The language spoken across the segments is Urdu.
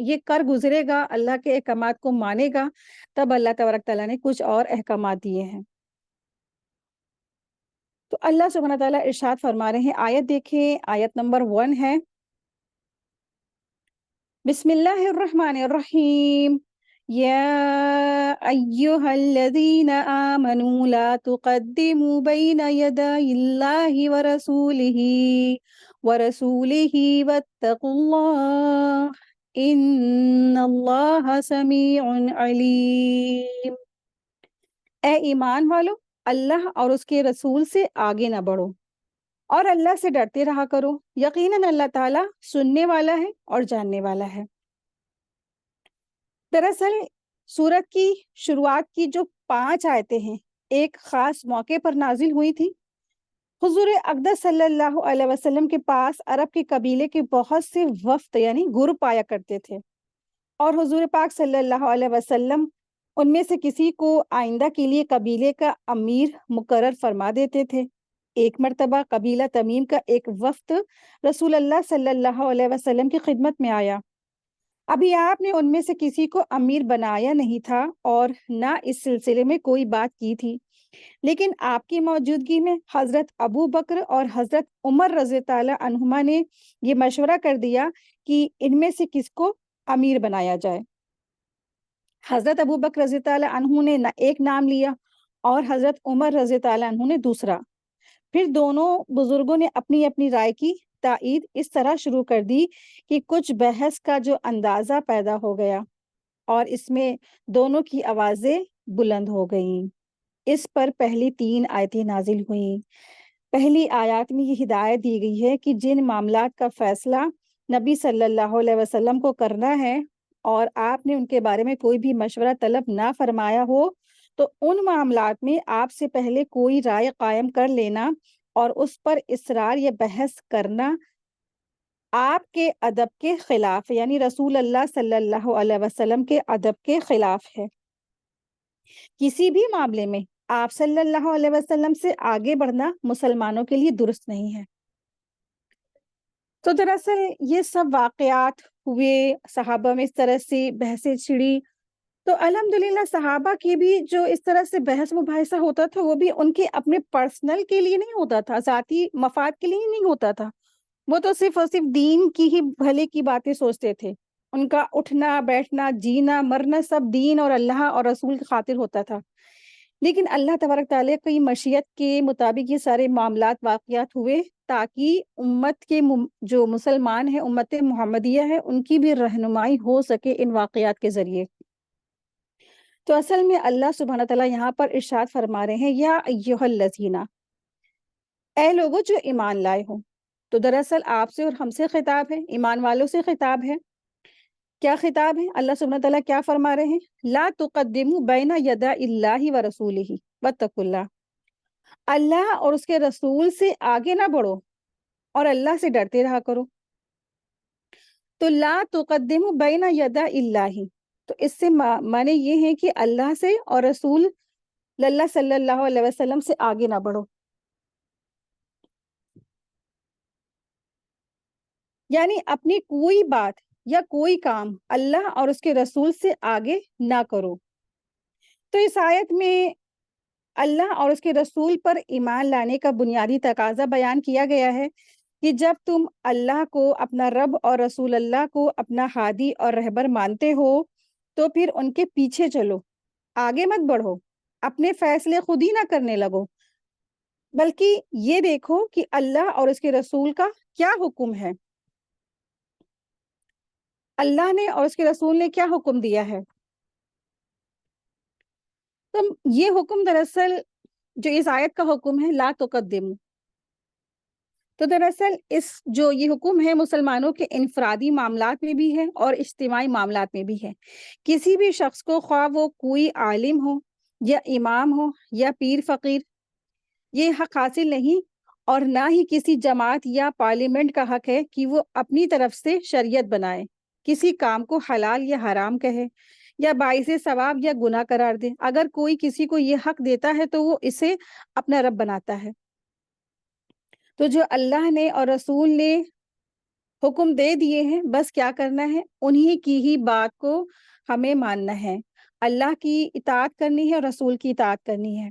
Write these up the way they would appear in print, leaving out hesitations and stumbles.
یہ کر گزرے گا، اللہ کے احکامات کو مانے گا، تب اللہ تبارک تعالیٰ نے کچھ اور احکامات دیے ہیں۔ تو اللہ سبحانہ تعالیٰ ارشاد فرما رہے ہیں، آیت دیکھیں، آیت نمبر 1 ہے، بسم اللہ الرحمن الرحیم، یا ایہا الذین آمنوا لا تقدموا بین یدی اللہ ورسولہ واتقوا اللہ ان اللہ سمیع علیم۔ اے ایمان والو، اللہ اور اس کے رسول سے آگے نہ بڑھو اور اللہ سے ڈرتے رہا کرو، یقیناً اللہ تعالیٰ سننے والا ہے اور جاننے والا ہے۔ دراصل سورت کی شروعات کی جو 5 آیتیں ہیں ایک خاص موقع پر نازل ہوئی تھی۔ حضور اقدس صلی اللہ علیہ وسلم کے پاس عرب کے قبیلے کے بہت سے وفد یعنی گروپ آیا کرتے تھے، اور حضور پاک صلی اللہ علیہ وسلم ان میں سے کسی کو آئندہ کے لیے قبیلے کا امیر مقرر فرما دیتے تھے۔ ایک مرتبہ قبیلہ تمیم کا ایک وفد رسول اللہ صلی اللہ علیہ وسلم کی خدمت میں آیا۔ ابھی آپ نے ان میں سے کسی کو امیر بنایا نہیں تھا اور نہ اس سلسلے میں کوئی بات کی تھی، لیکن آپ کی موجودگی میں حضرت ابو بکر اور حضرت عمر رضی تعالیٰ عنہما نے یہ مشورہ کر دیا کہ ان میں سے کس کو امیر بنایا جائے۔ حضرت ابو بکر رضی تعالیٰ عنہ نے ایک نام لیا اور حضرت عمر رضی تعالیٰ عنہ نے دوسرا۔ پھر دونوں بزرگوں نے اپنی اپنی رائے کی تائید اس طرح شروع کر دی کہ کچھ بحث کا جو اندازہ پیدا ہو گیا اور اس میں دونوں کی آوازیں بلند ہو گئیں۔ اس پر پہلی 3 آیتیں نازل ہوئیں۔ پہلی آیات میں یہ ہدایت دی گئی ہے کہ جن معاملات کا فیصلہ نبی صلی اللہ علیہ وسلم کو کرنا ہے اور آپ نے ان کے بارے میں کوئی بھی مشورہ طلب نہ فرمایا ہو تو ان معاملات میں آپ سے پہلے کوئی رائے قائم کر لینا اور اس پر اصرار یا بحث کرنا آپ کے ادب کے خلاف یعنی رسول اللہ صلی اللہ علیہ وسلم کے ادب کے خلاف ہے۔ کسی بھی معاملے میں آپ صلی اللہ علیہ وسلم سے آگے بڑھنا مسلمانوں کے لیے درست نہیں ہے۔ تو دراصل یہ سب واقعات ہوئے، صحابہ میں اس طرح سے بحثیں چھڑی، تو الحمدللہ صحابہ کی بھی جو اس طرح سے بحث مباحثہ ہوتا تھا وہ بھی ان کے اپنے پرسنل کے لیے نہیں ہوتا تھا، ذاتی مفاد کے لیے نہیں ہوتا تھا، وہ تو صرف اور صرف دین کی ہی بھلے کی باتیں سوچتے تھے۔ ان کا اٹھنا بیٹھنا جینا مرنا سب دین اور اللہ اور رسول کی خاطر ہوتا تھا۔ لیکن اللہ تبارک تعالیٰ کی مشیت کے مطابق یہ سارے معاملات واقعات ہوئے تاکہ امت کے جو مسلمان ہیں، امت محمدیہ ہے، ان کی بھی رہنمائی ہو سکے ان واقعات کے ذریعے۔ تو اصل میں اللہ سبحانہ تعالیٰ یہاں پر ارشاد فرما رہے ہیں، یا ایھا الذین، اے لوگوں جو ایمان لائے ہو۔ تو دراصل آپ سے اور ہم سے خطاب ہے، ایمان والوں سے خطاب ہے۔ کیا خطاب ہے؟ اللہ سبحانہ تعالیٰ کیا فرما رہے ہیں؟ لا تقدموا بین یدی اللہ ورسولہ واتقوا اللہ، اللہ اور اس کے رسول سے آگے نہ بڑھو اور اللہ سے ڈرتے رہا کرو۔ تو لا تقدموا بین یدی اللہ، تو اس سے معنی یہ ہے کہ اللہ سے اور رسول اللہ صلی اللہ علیہ وسلم سے آگے نہ بڑھو، یعنی اپنی کوئی بات یا کوئی کام اللہ اور اس کے رسول سے آگے نہ کرو۔ تو اس آیت میں اللہ اور اس کے رسول پر ایمان لانے کا بنیادی تقاضا بیان کیا گیا ہے کہ جب تم اللہ کو اپنا رب اور رسول اللہ کو اپنا ہادی اور رہبر مانتے ہو تو پھر ان کے پیچھے چلو، آگے مت بڑھو، اپنے فیصلے خود ہی نہ کرنے لگو، بلکہ یہ دیکھو کہ اللہ اور اس کے رسول کا کیا حکم ہے، اللہ نے اور اس کے رسول نے کیا حکم دیا ہے۔ تو یہ حکم دراصل جو اس آیت کا حکم ہے لا تقدموا، تو دراصل جو یہ حکم ہے مسلمانوں کے انفرادی معاملات میں بھی ہے اور اجتماعی معاملات میں بھی ہے۔ کسی بھی شخص کو خواہ وہ کوئی عالم ہو یا امام ہو یا پیر فقیر، یہ حق حاصل نہیں اور نہ ہی کسی جماعت یا پارلیمنٹ کا حق ہے کہ وہ اپنی طرف سے شریعت بنائے، کسی کام کو حلال یا حرام کہے یا باعث ثواب یا گناہ قرار دے۔ اگر کوئی کسی کو یہ حق دیتا ہے تو وہ اسے اپنا رب بناتا ہے۔ تو جو اللہ نے اور رسول نے حکم دے دیے ہیں، بس کیا کرنا ہے، انہی کی ہی بات کو ہمیں ماننا ہے، اللہ کی اطاعت کرنی ہے اور رسول کی اطاعت کرنی ہے۔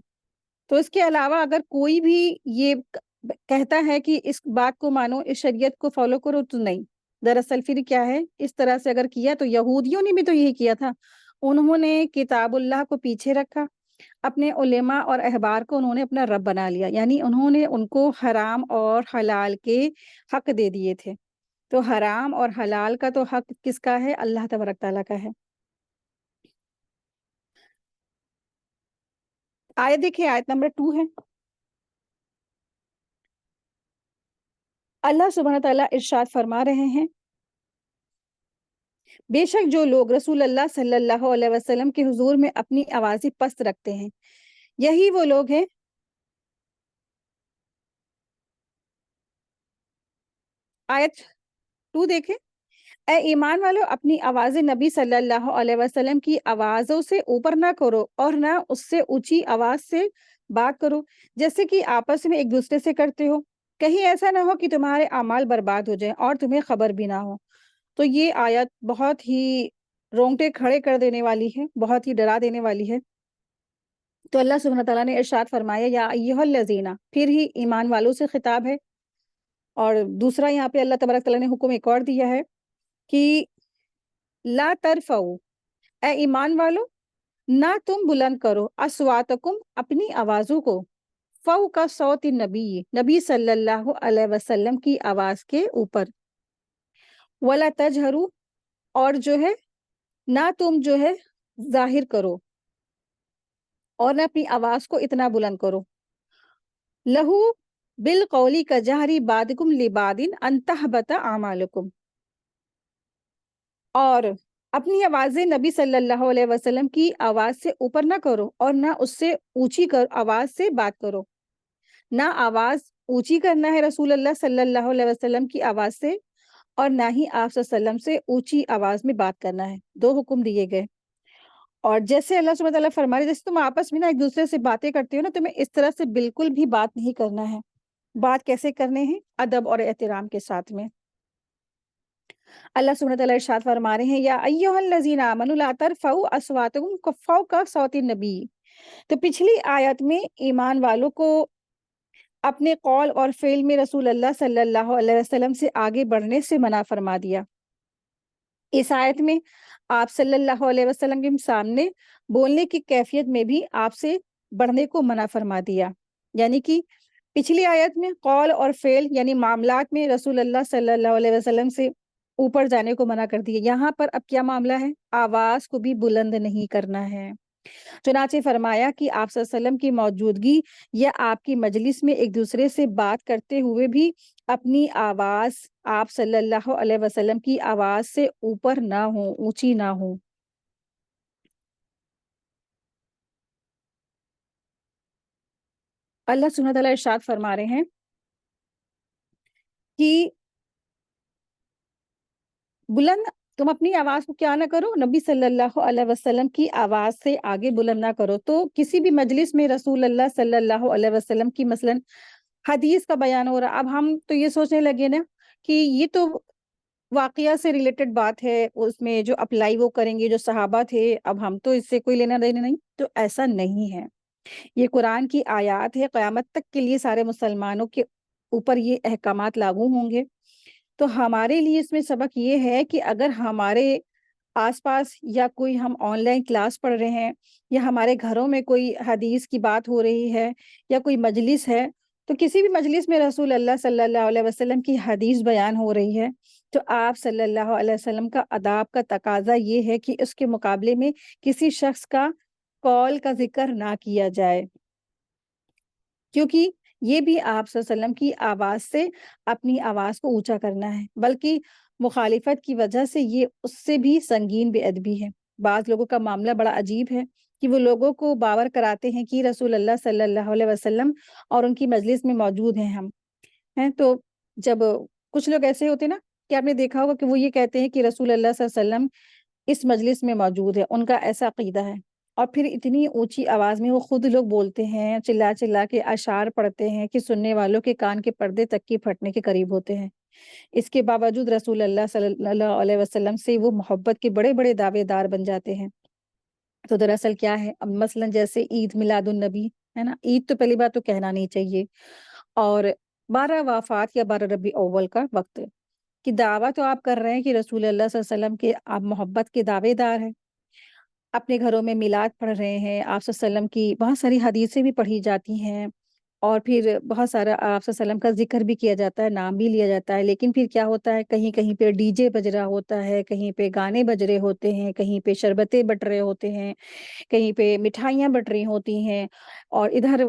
تو اس کے علاوہ اگر کوئی بھی یہ کہتا ہے کہ اس بات کو مانو، اس شریعت کو فالو کرو، تو نہیں، دراصل پھر کیا ہے، اس طرح سے اگر کیا تو یہودیوں نے بھی تو یہی کیا تھا، انہوں نے کتاب اللہ کو پیچھے رکھا، اپنے علماء اور احبار کو انہوں نے اپنا رب بنا لیا، یعنی انہوں نے ان کو حرام اور حلال کے حق دے دیے تھے۔ تو حرام اور حلال کا تو حق کس کا ہے؟ اللہ تبارک تعالیٰ کا ہے۔ آیت دیکھیں، آیت نمبر 2 ہے۔ اللہ سبحانہ تعالیٰ ارشاد فرما رہے ہیں، بے شک جو لوگ رسول اللہ صلی اللہ علیہ وسلم کے حضور میں اپنی آوازیں پست رکھتے ہیں، یہی وہ لوگ ہیں۔ آیت 2 دیکھیں، اے ایمان والو، اپنی آوازیں نبی صلی اللہ علیہ وسلم کی آوازوں سے اوپر نہ کرو اور نہ اس سے اونچی آواز سے بات کرو، جیسے کہ آپس میں ایک دوسرے سے کرتے ہو، کہیں ایسا نہ ہو کہ تمہارے اعمال برباد ہو جائیں اور تمہیں خبر بھی نہ ہو۔ تو یہ آیت بہت ہی رونگٹے کھڑے کر دینے والی ہے، بہت ہی ڈرا دینے والی ہے۔ تو اللہ سبحانہ تعالیٰ نے ارشاد فرمایا، یا ایھا الذین، پھر ہی ایمان والوں سے خطاب ہے، اور دوسرا یہاں پہ اللہ تبارک تعالیٰ نے حکم ایک اور دیا ہے کہ لا ترفعوا، اے ایمان والو، نہ تم بلند کرو اصواتکم، اپنی آوازوں کو، فوق صوت النبی، نبی صلی اللہ علیہ وسلم کی آواز کے اوپر، ولا تجہروا، اور جو ہے نہ تم جو ہے ظاہر کرو اور نہ اپنی آواز کو اتنا بلند کرو، لہو بالقولی کجہری بعضکم لبعض ان تحبط اعمالکم، اور اپنی آوازیں نبی صلی اللہ علیہ وسلم کی آواز سے اوپر نہ کرو اور نہ اس سے اونچی آواز سے بات کرو، نہ آواز اونچی کرنا ہے رسول اللہ صلی اللہ علیہ وسلم کی آواز سے، اور نہ ہی آپ صلی اللہ علیہ وسلم سے اونچی آواز میں بات کرنا ہے۔ دو حکم دیے گئے، اور جیسے اللہ سبحانہ تعالیٰ فرما رہے، جیسے تم آپس میں نا ایک دوسرے سے باتیں کرتے ہو نا، تمہیں اس طرح سے بالکل بھی بات نہیں کرنا ہے۔ بات کیسے کرنے ہیں؟ ادب اور احترام کے ساتھ میں۔ اللہ سبحانہ تعالیٰ ارشاد فرما رہے ہیں، یا ایھا الذین آمنوا لا ترفعوا اصواتکم فوق صوت النبی۔ تو پچھلی آیت میں ایمان والوں کو اپنے قول اور فعل میں رسول اللہ صلی اللہ علیہ وسلم سے آگے بڑھنے سے منع فرما دیا۔ اس آیت میں آپ صلی اللہ علیہ وسلم کے سامنے بولنے کی کیفیت میں بھی آپ سے بڑھنے کو منع فرما دیا، یعنی کہ پچھلی آیت میں قول اور فعل یعنی معاملات میں رسول اللہ صلی اللہ علیہ وسلم سے اوپر جانے کو منع کر دیا، یہاں پر اب کیا معاملہ ہے؟ آواز کو بھی بلند نہیں کرنا ہے۔ چنانچہ فرمایا کہ آپ صلی اللہ علیہ وسلم کی موجودگی یا آپ کی مجلس میں ایک دوسرے سے بات کرتے ہوئے بھی اپنی آواز آپ صلی اللہ علیہ وسلم کی آواز سے اوپر نہ ہو، اونچی نہ ہو۔ اللہ سبحانہ تعالیٰ ارشاد فرما رہے ہیں کہ بلند، تم اپنی آواز کو کیا نہ کرو، نبی صلی اللہ علیہ وسلم کی آواز سے آگے بلند نہ کرو۔ تو کسی بھی مجلس میں رسول اللہ صلی اللہ علیہ وسلم کی مثلا حدیث کا بیان ہو رہا، اب ہم تو یہ سوچنے لگے نا کہ یہ تو واقعہ سے ریلیٹڈ بات ہے، اس میں جو اپلائی وہ کریں گے جو صحابہ تھے، اب ہم تو اس سے کوئی لینا دینا نہیں، تو ایسا نہیں ہے۔ یہ قرآن کی آیات ہے، قیامت تک کے لیے سارے مسلمانوں کے اوپر یہ احکامات لاگو ہوں گے۔ تو ہمارے لیے اس میں سبق یہ ہے کہ اگر ہمارے آس پاس یا کوئی ہم آن لائن کلاس پڑھ رہے ہیں، یا ہمارے گھروں میں کوئی حدیث کی بات ہو رہی ہے، یا کوئی مجلس ہے، تو کسی بھی مجلس میں رسول اللہ صلی اللہ علیہ وسلم کی حدیث بیان ہو رہی ہے، تو آپ صلی اللہ علیہ وسلم کا آداب کا تقاضا یہ ہے کہ اس کے مقابلے میں کسی شخص کا قول کا ذکر نہ کیا جائے، کیونکہ یہ بھی آپ صلی اللہ علیہ وسلم کی آواز سے اپنی آواز کو اونچا کرنا ہے، بلکہ مخالفت کی وجہ سے یہ اس سے بھی سنگین بے ادبی ہے۔ بعض لوگوں کا معاملہ بڑا عجیب ہے کہ وہ لوگوں کو باور کراتے ہیں کہ رسول اللہ صلی اللہ علیہ وسلم اور ان کی مجلس میں موجود ہیں ہم ہیں، تو جب کچھ لوگ ایسے ہوتے نا کہ آپ نے دیکھا ہوگا کہ وہ یہ کہتے ہیں کہ رسول اللہ صلی اللہ علیہ وسلم اس مجلس میں موجود ہے، ان کا ایسا عقیدہ ہے، اور پھر اتنی اونچی آواز میں وہ خود لوگ بولتے ہیں، چلا چلا کے اشعار پڑھتے ہیں کہ سننے والوں کے کان کے پردے تک کی پھٹنے کے قریب ہوتے ہیں۔ اس کے باوجود رسول اللہ صلی اللہ علیہ وسلم سے وہ محبت کے بڑے بڑے دعوے دار بن جاتے ہیں۔ تو دراصل کیا ہے، اب مثلاً جیسے عید میلاد النبی ہے نا، عید تو پہلی بات تو کہنا نہیں چاہیے، اور 12 وفات یا 12 ربیع اول کا وقت کہ دعویٰ تو آپ کر رہے ہیں کہ رسول اللہ صلی اللہ علیہ وسلم کے آپ محبت کے دعوے دار ہیں، اپنے گھروں میں میلاد پڑھ رہے ہیں، آپ صلی اللہ علیہ وسلم کی بہت ساری حدیثیں بھی پڑھی جاتی ہیں، اور پھر بہت سارا آپ صلی اللہ علیہ وسلم کا ذکر بھی کیا جاتا ہے، نام بھی لیا جاتا ہے، لیکن پھر کیا ہوتا ہے، کہیں کہیں پہ ڈی جے بج رہا ہوتا ہے، کہیں پہ گانے بج رہے ہوتے ہیں، کہیں پہ شربتیں بٹ رہے ہوتے ہیں، کہیں پہ مٹھائیاں بٹ رہی ہوتی ہیں، اور ادھر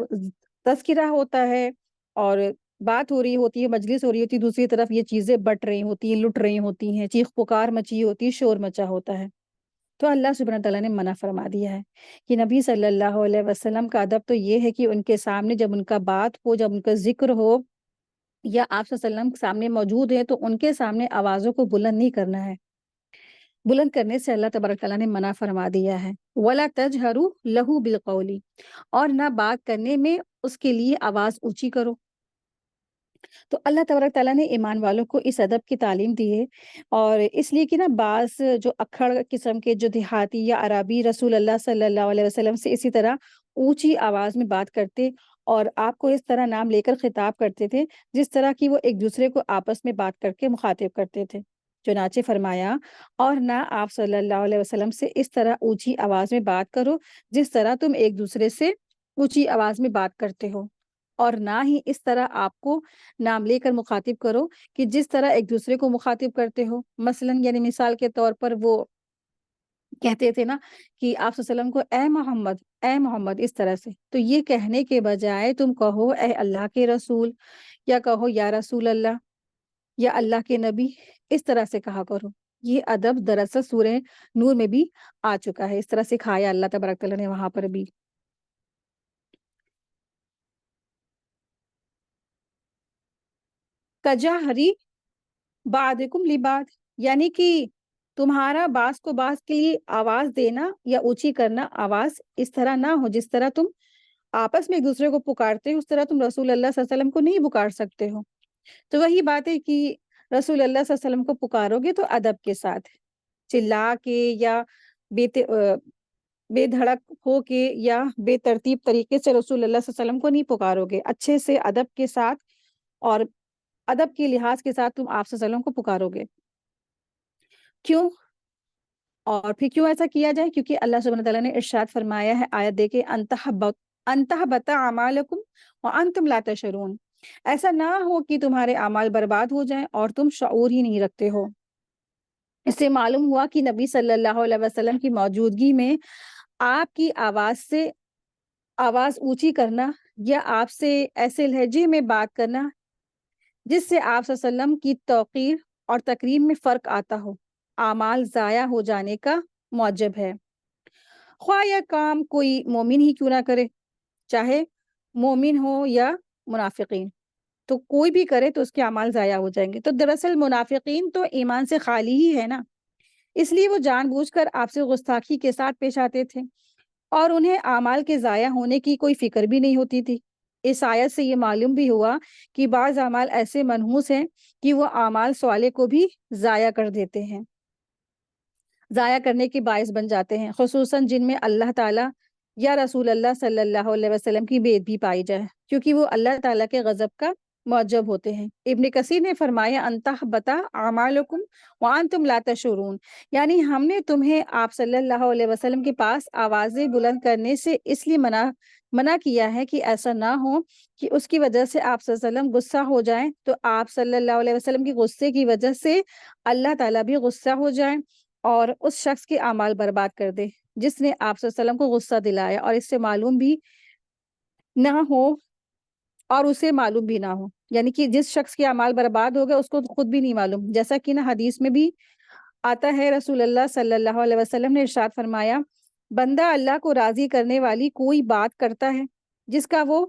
تذکرہ ہوتا ہے اور بات ہو رہی ہوتی ہے، مجلس ہو رہی ہوتی ہے، دوسری طرف یہ چیزیں بٹ رہی ہوتی ہیں، لٹ رہی ہوتی ہیں، چیخ پکار مچی ہوتی ہے، شور مچا ہوتا ہے۔ تو اللہ سبحانہ تعالیٰ نے منع فرما دیا ہے کہ نبی صلی اللہ علیہ وسلم کا ادب تو یہ ہے کہ ان کے سامنے جب ان کا بات ہو، جب ان کا ذکر ہو، یا آپ صلی اللہ علیہ وسلم سامنے موجود ہے، تو ان کے سامنے آوازوں کو بلند نہیں کرنا ہے۔ بلند کرنے سے اللہ تبارک تعالیٰ نے منع فرما دیا ہے۔ وَلَا تَجْهَرُوا لَهُ بِالْقَوْلِ، اور نہ بات کرنے میں اس کے لیے آواز اونچی کرو۔ تو اللہ تبارک تعالیٰ نے ایمان والوں کو اس ادب کی تعلیم دی ہے، اور اس لیے کہ نا بعض جو اکھڑ قسم کے جو دیہاتی یا عربی رسول اللہ صلی اللہ علیہ وسلم سے اسی طرح اونچی آواز میں بات کرتے اور آپ کو اس طرح نام لے کر خطاب کرتے تھے جس طرح کی وہ ایک دوسرے کو آپس میں بات کر کے مخاطب کرتے تھے۔ چنانچہ فرمایا، اور نہ آپ صلی اللہ علیہ وسلم سے اس طرح اونچی آواز میں بات کرو جس طرح تم ایک دوسرے سے اونچی آواز میں بات کرتے ہو، اور نہ ہی اس طرح آپ کو نام لے کر مخاطب کرو کہ جس طرح ایک دوسرے کو مخاطب کرتے ہو۔ مثلاً یعنی مثال کے طور پر وہ کہتے تھے نا کہ آپ صلی اللہ علیہ وسلم کو اے محمد، اے محمد، اس طرح سے، تو یہ کہنے کے بجائے تم کہو اے اللہ کے رسول، یا کہو یا رسول اللہ، یا اللہ کے نبی، اس طرح سے کہا کرو۔ یہ ادب دراصل سورہ نور میں بھی آ چکا ہے، اس طرح سکھایا اللہ تبارک تعالیٰ نے وہاں پر بھی۔ کجاہری بعضکم لبعض، یعنی کہ تمہارا بعض کو بعض کے لیے آواز دینا یا اونچی کرنا آواز اس طرح نہ ہو جس طرح تم آپس میں ایک دوسرے کو پکارتے ہو، اس طرح تم رسول اللہ صلی اللہ علیہ وسلم کو نہیں پکار سکتے ہو۔ تو وہی بات ہے کہ رسول اللہ صلی اللہ علیہ وسلم کو پکارو گے تو ادب کے ساتھ، چلا کے یا بے بے دھڑک ہو کے یا بے ترتیب طریقے سے رسول اللہ صلی اللہ علیہ وسلم کو نہیں پکارو گے، اچھے سے ادب کے ساتھ اور ادب کے لحاظ کے ساتھ تم آپ صلی اللہ علیہ وسلم کو پکارو گے۔ کیوں؟ اور پھر کیوں ایسا کیا جائے؟ کیونکہ اللہ سبحانہ تعالیٰ نے ارشاد فرمایا ہے، آیت دیکھیں، انتحبط اعمالکم وانتم لا تشعرون، ایسا نہ ہو کہ تمہارے اعمال برباد ہو جائیں اور تم شعور ہی نہیں رکھتے ہو۔ اس سے معلوم ہوا کہ نبی صلی اللہ علیہ وسلم کی موجودگی میں آپ کی آواز سے آواز اونچی کرنا یا آپ سے ایسے لہجے میں بات کرنا جس سے آپ صلی اللہ علیہ وسلم کی توقیر اور تکریم میں فرق آتا ہو، اعمال ضائع ہو جانے کا موجب ہے، خواہ یہ کام کوئی مومن ہی کیوں نہ کرے، چاہے مومن ہو یا منافقین، تو کوئی بھی کرے تو اس کے اعمال ضائع ہو جائیں گے۔ تو دراصل منافقین تو ایمان سے خالی ہی ہے نا، اس لیے وہ جان بوجھ کر آپ سے گستاخی کے ساتھ پیش آتے تھے، اور انہیں اعمال کے ضائع ہونے کی کوئی فکر بھی نہیں ہوتی تھی۔ اس آیت سے یہ معلوم بھی ہوا کہ بعض اعمال ایسے منحوس ہیں کہ وہ اعمال صالح کو بھی ضائع کر دیتے ہیں، ضائع کرنے کے باعث بن جاتے ہیں، خصوصاً جن میں اللہ تعالیٰ یا رسول اللہ صلی اللہ علیہ وسلم کی بے ادبی پائی جائے، کیونکہ وہ اللہ تعالیٰ کے غضب کا موجب ہوتے ہیں۔ ابن کثیر نے فرمایا، انتحبط اعمالکم وانتم لا تشعرون، یعنی ہم نے تمہیں آپ صلی اللہ علیہ وسلم کے پاس آوازیں بلند کرنے سے اس لیے منع کیا ہے کہ ایسا نہ ہو کہ اس کی وجہ سے آپ صلی اللہ علیہ وسلم غصہ ہو جائیں، تو آپ صلی اللہ علیہ وسلم کی غصے کی وجہ سے اللہ تعالیٰ بھی غصہ ہو جائیں اور اس شخص کے اعمال برباد کر دے جس نے آپ صلی اللہ علیہ وسلم کو غصہ دلایا، اور اس سے معلوم بھی نہ ہو اور اسے معلوم بھی نہ ہو، یعنی کہ جس شخص کے اعمال برباد ہو گئے اس کو خود بھی نہیں معلوم، جیسا کہ نا حدیث میں بھی آتا ہے، رسول اللہ صلی اللہ علیہ وسلم نے ارشاد فرمایا، بندہ اللہ کو راضی کرنے والی کوئی بات کرتا ہے جس کا وہ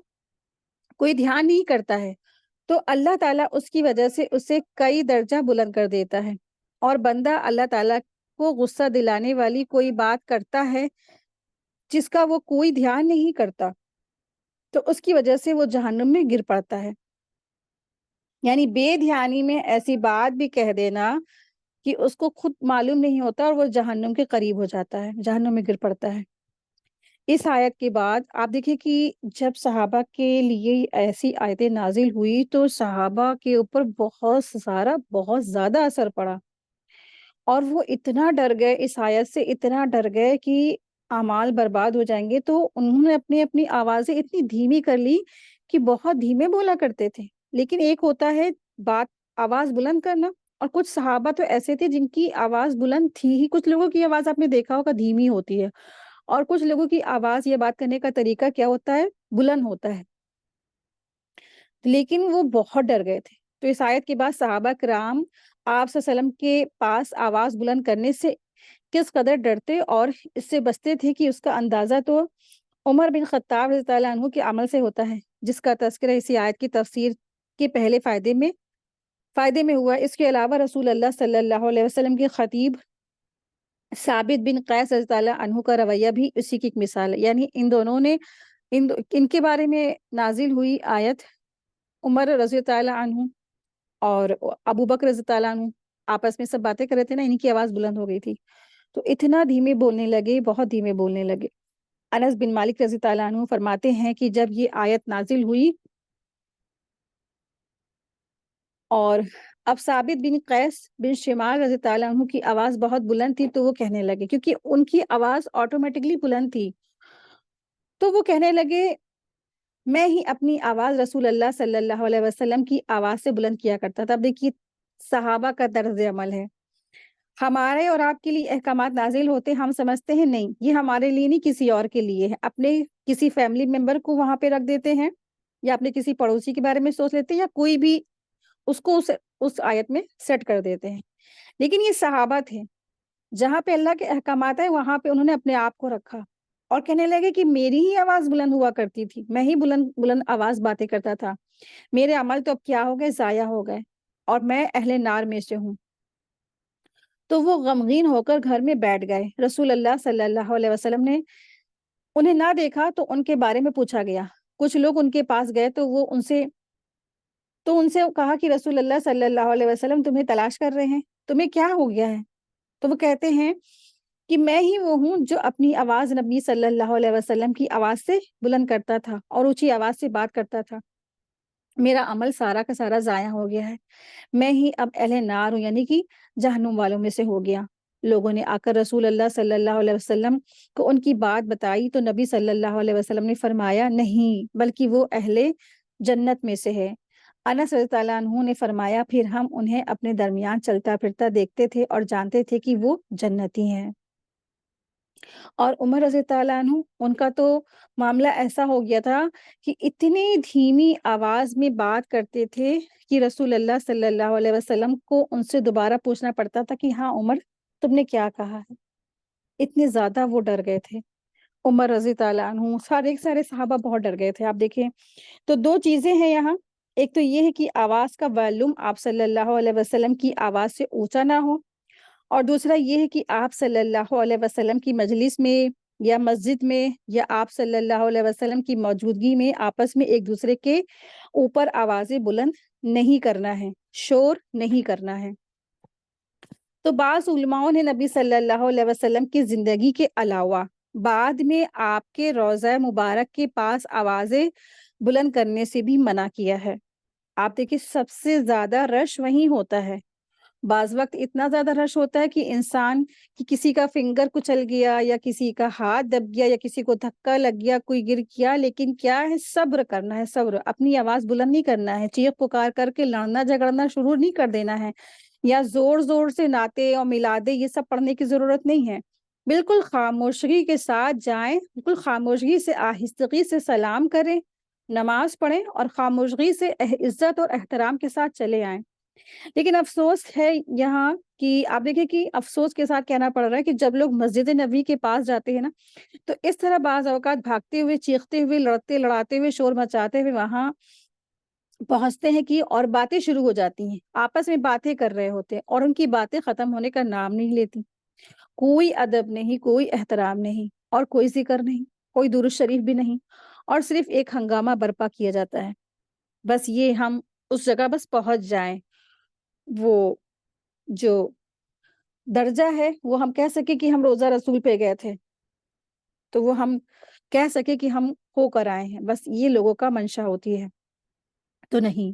کوئی دھیان نہیں کرتا ہے، تو اللہ تعالیٰ اس کی وجہ سے اسے کئی درجہ بلند کر دیتا ہے، اور بندہ اللہ تعالیٰ کو غصہ دلانے والی کوئی بات کرتا ہے جس کا وہ کوئی دھیان نہیں کرتا، تو اس کی وجہ سے وہ جہنم میں گر پڑتا ہے۔ یعنی بے دھیانی میں ایسی بات بھی کہہ دینا کہ اس کو خود معلوم نہیں ہوتا اور وہ جہنم کے قریب ہو جاتا ہے، جہنم میں گر پڑتا ہے۔ اس آیت کے بعد آپ دیکھیں کہ جب صحابہ کے لیے ایسی آیتیں نازل ہوئی تو صحابہ کے اوپر بہت زیادہ اثر پڑا، اور وہ اتنا ڈر گئے، اس آیت سے اتنا ڈر گئے کہ اعمال برباد ہو جائیں گے، تو انہوں نے اپنی اپنی آوازیں اتنی دھیمی کر لی کہ بہت دھیمے بولا کرتے تھے۔ لیکن ایک ہوتا ہے بات آواز بلند کرنا، اور کچھ صحابہ تو ایسے تھے جن کی آواز بلند تھی ہی۔ کچھ لوگوں کی آواز آپ نے دیکھا ہوگا دھیمی ہوتی ہے، اور کچھ لوگوں کی آواز یا بات کرنے کا طریقہ کیا ہوتا ہے، بلند ہوتا ہے، لیکن وہ بہت ڈر گئے تھے۔ تو اس آیت کے بعد صحابہ کرام آپ صلی اللہ علیہ وسلم کے پاس آواز بلند کرنے سے کس قدر ڈرتے اور اس سے بچتے تھے کہ اس کا اندازہ تو عمر بن خطاب رضی اللہ عنہ کے عمل سے ہوتا ہے، جس کا تذکرہ اسی آیت کی تفسیر کے پہلے فائدے میں ہوا۔ اس کے علاوہ رسول اللہ صلی اللہ علیہ وسلم کے خطیب ثابت بن قیس رضی اللہ عنہ کا رویہ بھی اسی کی ایک مثال ہے۔ یعنی ان دونوں نے ان کے بارے میں نازل ہوئی آیت، عمر رضی اللہ عنہ اور ابو بکر رضی اللہ عنہ آپس میں سب باتیں کر رہے تھے نا، ان کی آواز بلند ہو گئی تھی، تو اتنا دھیمے بولنے لگے، بہت دھیمے بولنے لگے۔ انس بن مالک رضی اللہ عنہ فرماتے ہیں کہ جب یہ آیت نازل ہوئی اور اب ثابت بن قیس بن شمال رضی اللہ عنہ کی آواز بہت بلند تھی، تو وہ کہنے لگے، کیونکہ ان کی آواز آٹومیٹکلی بلند تھی، تو وہ کہنے لگے میں ہی اپنی آواز رسول اللہ صلی اللہ علیہ وسلم کی آواز سے بلند کیا کرتا تھا۔ اب دیکھیے صحابہ کا طرز عمل ہے۔ ہمارے اور آپ کے لیے احکامات نازل ہوتے، ہم سمجھتے ہیں نہیں یہ ہمارے لیے نہیں، کسی اور کے لیے ہے، اپنے کسی فیملی ممبر کو وہاں پہ رکھ دیتے ہیں، یا اپنے کسی پڑوسی کے بارے میں سوچ لیتے ہیں، یا کوئی بھی اس کو اس آیت میں سیٹ کر دیتے ہیں۔ لیکن یہ صحابہ تھے، جہاں پہ اللہ کے احکامات ہیں وہاں پہ انہوں نے اپنے آپ کو رکھا، اور کہنے لگے کہ میری ہی آواز بلند ہوا کرتی تھی، میں ہی بلند بلند آواز باتیں کرتا تھا، میرے عمل تو اب کیا ہو گئے، ضائع ہو گئے، اور میں اہل نار میں سے ہوں۔ تو وہ غمگین ہو کر گھر میں بیٹھ گئے۔ رسول اللہ صلی اللہ علیہ وسلم نے انہیں نہ دیکھا تو ان کے بارے میں پوچھا گیا۔ کچھ لوگ ان کے پاس گئے تو وہ ان سے کہا کہ رسول اللہ صلی اللہ علیہ وسلم تمہیں تلاش کر رہے ہیں، تمہیں کیا ہو گیا ہے؟ تو وہ کہتے ہیں کہ میں ہی وہ ہوں جو اپنی آواز نبی صلی اللہ علیہ وسلم کی آواز سے بلند کرتا تھا اور اونچی آواز سے بات کرتا تھا، میرا عمل سارا کا سارا ضائع ہو گیا ہے، میں ہی اب اہل نار ہوں، یعنی کہ جہنم والوں میں سے ہو گیا۔ لوگوں نے آ کر رسول اللہ صلی اللہ علیہ وسلم کو ان کی بات بتائی تو نبی صلی اللہ علیہ وسلم نے فرمایا نہیں، بلکہ وہ اہل جنت میں سے ہے۔ انس رضی اللہ عنہ نے فرمایا پھر ہم انہیں اپنے درمیان چلتا پھرتا دیکھتے تھے اور جانتے تھے کہ وہ جنتی ہیں۔ اور عمر رضی اللہ عنہ، ان کا تو معاملہ ایسا ہو گیا تھا کہ اتنی دھیمی آواز میں بات کرتے تھے کہ رسول اللہ صلی اللہ علیہ وسلم کو ان سے دوبارہ پوچھنا پڑتا تھا کہ ہاں عمر تم نے کیا کہا ہے، اتنے زیادہ وہ ڈر گئے تھے۔ عمر رضی اللہ عنہ، سارے صحابہ بہت ڈر گئے تھے۔ آپ دیکھیں تو دو چیزیں ہیں یہاں، ایک تو یہ ہے کہ آواز کا والیوم آپ صلی اللہ علیہ وسلم کی آواز سے اونچا نہ ہو، اور دوسرا یہ ہے کہ آپ صلی اللہ علیہ وسلم کی مجلس میں یا مسجد میں یا آپ صلی اللہ علیہ وسلم کی موجودگی میں آپس میں ایک دوسرے کے اوپر آوازیں بلند نہیں کرنا ہے، شور نہیں کرنا ہے۔ تو بعض علماء نے نبی صلی اللہ علیہ وسلم کی زندگی کے علاوہ بعد میں آپ کے روضہ مبارک کے پاس آوازیں بلند کرنے سے بھی منع کیا ہے۔ آپ دیکھیں سب سے زیادہ رش وہیں ہوتا ہے، بعض وقت اتنا زیادہ رش ہوتا ہے کہ انسان کی کسی کا فنگر کچل گیا یا کسی کا ہاتھ دب گیا یا کسی کو دھکا لگ گیا، کوئی گر گیا، لیکن کیا ہے، صبر کرنا ہے، صبر، اپنی آواز بلند نہیں کرنا ہے، چیخ پکار کر کے لڑنا جھگڑنا شروع نہیں کر دینا ہے، یا زور زور سے نعتیں اور میلادیں یہ سب پڑھنے کی ضرورت نہیں ہے۔ بالکل خاموشی کے ساتھ جائیں، بالکل خاموشی سے آہستگی سے سلام کریں، نماز پڑھیں اور خاموشی سے عزت اور احترام کے ساتھ چلے آئیں۔ لیکن افسوس ہے یہاں کہ آپ دیکھیں کہ افسوس کے ساتھ کہنا پڑ رہا ہے کہ جب لوگ مسجد نبوی کے پاس جاتے ہیں نا، تو اس طرح بعض اوقات بھاگتے ہوئے، چیختے ہوئے، لڑتے لڑاتے ہوئے، شور مچاتے ہوئے وہاں پہنچتے ہیں کہ اور باتیں شروع ہو جاتی ہیں، آپس میں باتیں کر رہے ہوتے ہیں اور ان کی باتیں ختم ہونے کا نام نہیں لیتی، کوئی ادب نہیں، کوئی احترام نہیں۔ اور کوئی ذکر نہیں، کوئی درود شریف بھی نہیں، اور صرف ایک ہنگامہ برپا کیا جاتا ہے. بس یہ ہم اس جگہ بس پہنچ جائیں، وہ جو درجہ ہے وہ ہم کہہ سکے کہ ہم روزہ رسول پہ گئے تھے، تو وہ ہم کہہ سکے کہ ہم ہو کر آئے ہیں. بس یہ لوگوں کا منشا ہوتی ہے. تو نہیں،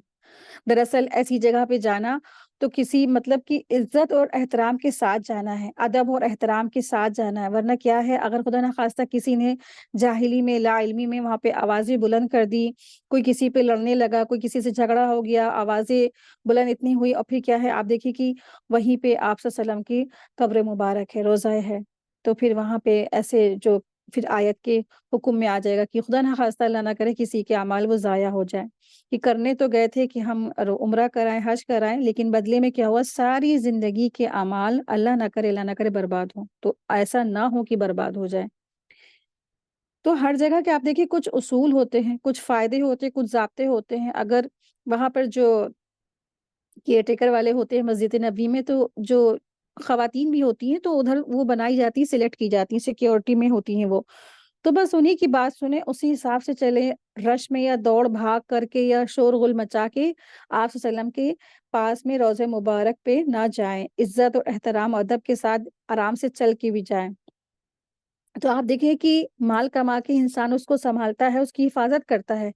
دراصل ایسی جگہ پہ جانا تو کسی مطلب کی عزت اور احترام کے ساتھ جانا ہے، ادب اور احترام کے ساتھ جانا ہے. ورنہ کیا ہے، اگر خدا نخواستہ کسی نے جاہلی میں، لا علمی میں وہاں پہ آوازیں بلند کر دی، کوئی کسی پہ لڑنے لگا، کوئی کسی سے جھگڑا ہو گیا، آوازیں بلند اتنی ہوئی، اور پھر کیا ہے، آپ دیکھیے کہ وہیں پہ آپ صلی اللہ علیہ وسلم کی قبر مبارک ہے، روضہ ہے. تو پھر وہاں پہ ایسے جو پھر آیت کے حکم میں آ جائے گا کہ خدا نخواستہ اللہ نہ کرے کسی کے اعمال وہ ضائع ہو جائے، کہ کرنے تو گئے تھے کہ ہم عمرہ کرائیں، حج کرائیں، لیکن بدلے میں کیا ہوا، ساری زندگی کے اعمال اللہ نہ کرے برباد ہوں. تو ایسا نہ ہو کہ برباد ہو جائے. تو ہر جگہ کے آپ دیکھیے کچھ اصول ہوتے ہیں، کچھ فائدے ہوتے ہیں، کچھ ضابطے ہوتے ہیں. اگر وہاں پر جو کیئر ٹیکر والے ہوتے ہیں مسجد نبوی میں، تو جو خواتین بھی ہوتی ہیں تو ادھر وہ بنائی جاتی ہیں، سلیکٹ کی جاتی ہیں، سیکیورٹی میں ہوتی ہیں وہ. تو بس انہی کی بات سنیں، اسی حساب سے چلے، رش میں یا دوڑ بھاگ کر کے یا شور غل مچا کے آپ صلی اللہ علیہ وسلم کے پاس میں روضہ مبارک پہ نہ جائیں. عزت اور احترام اور ادب کے ساتھ آرام سے چل کے بھی جائیں. تو آپ دیکھیں کہ مال کما کے انسان اس کو سنبھالتا ہے، اس کی حفاظت کرتا ہے،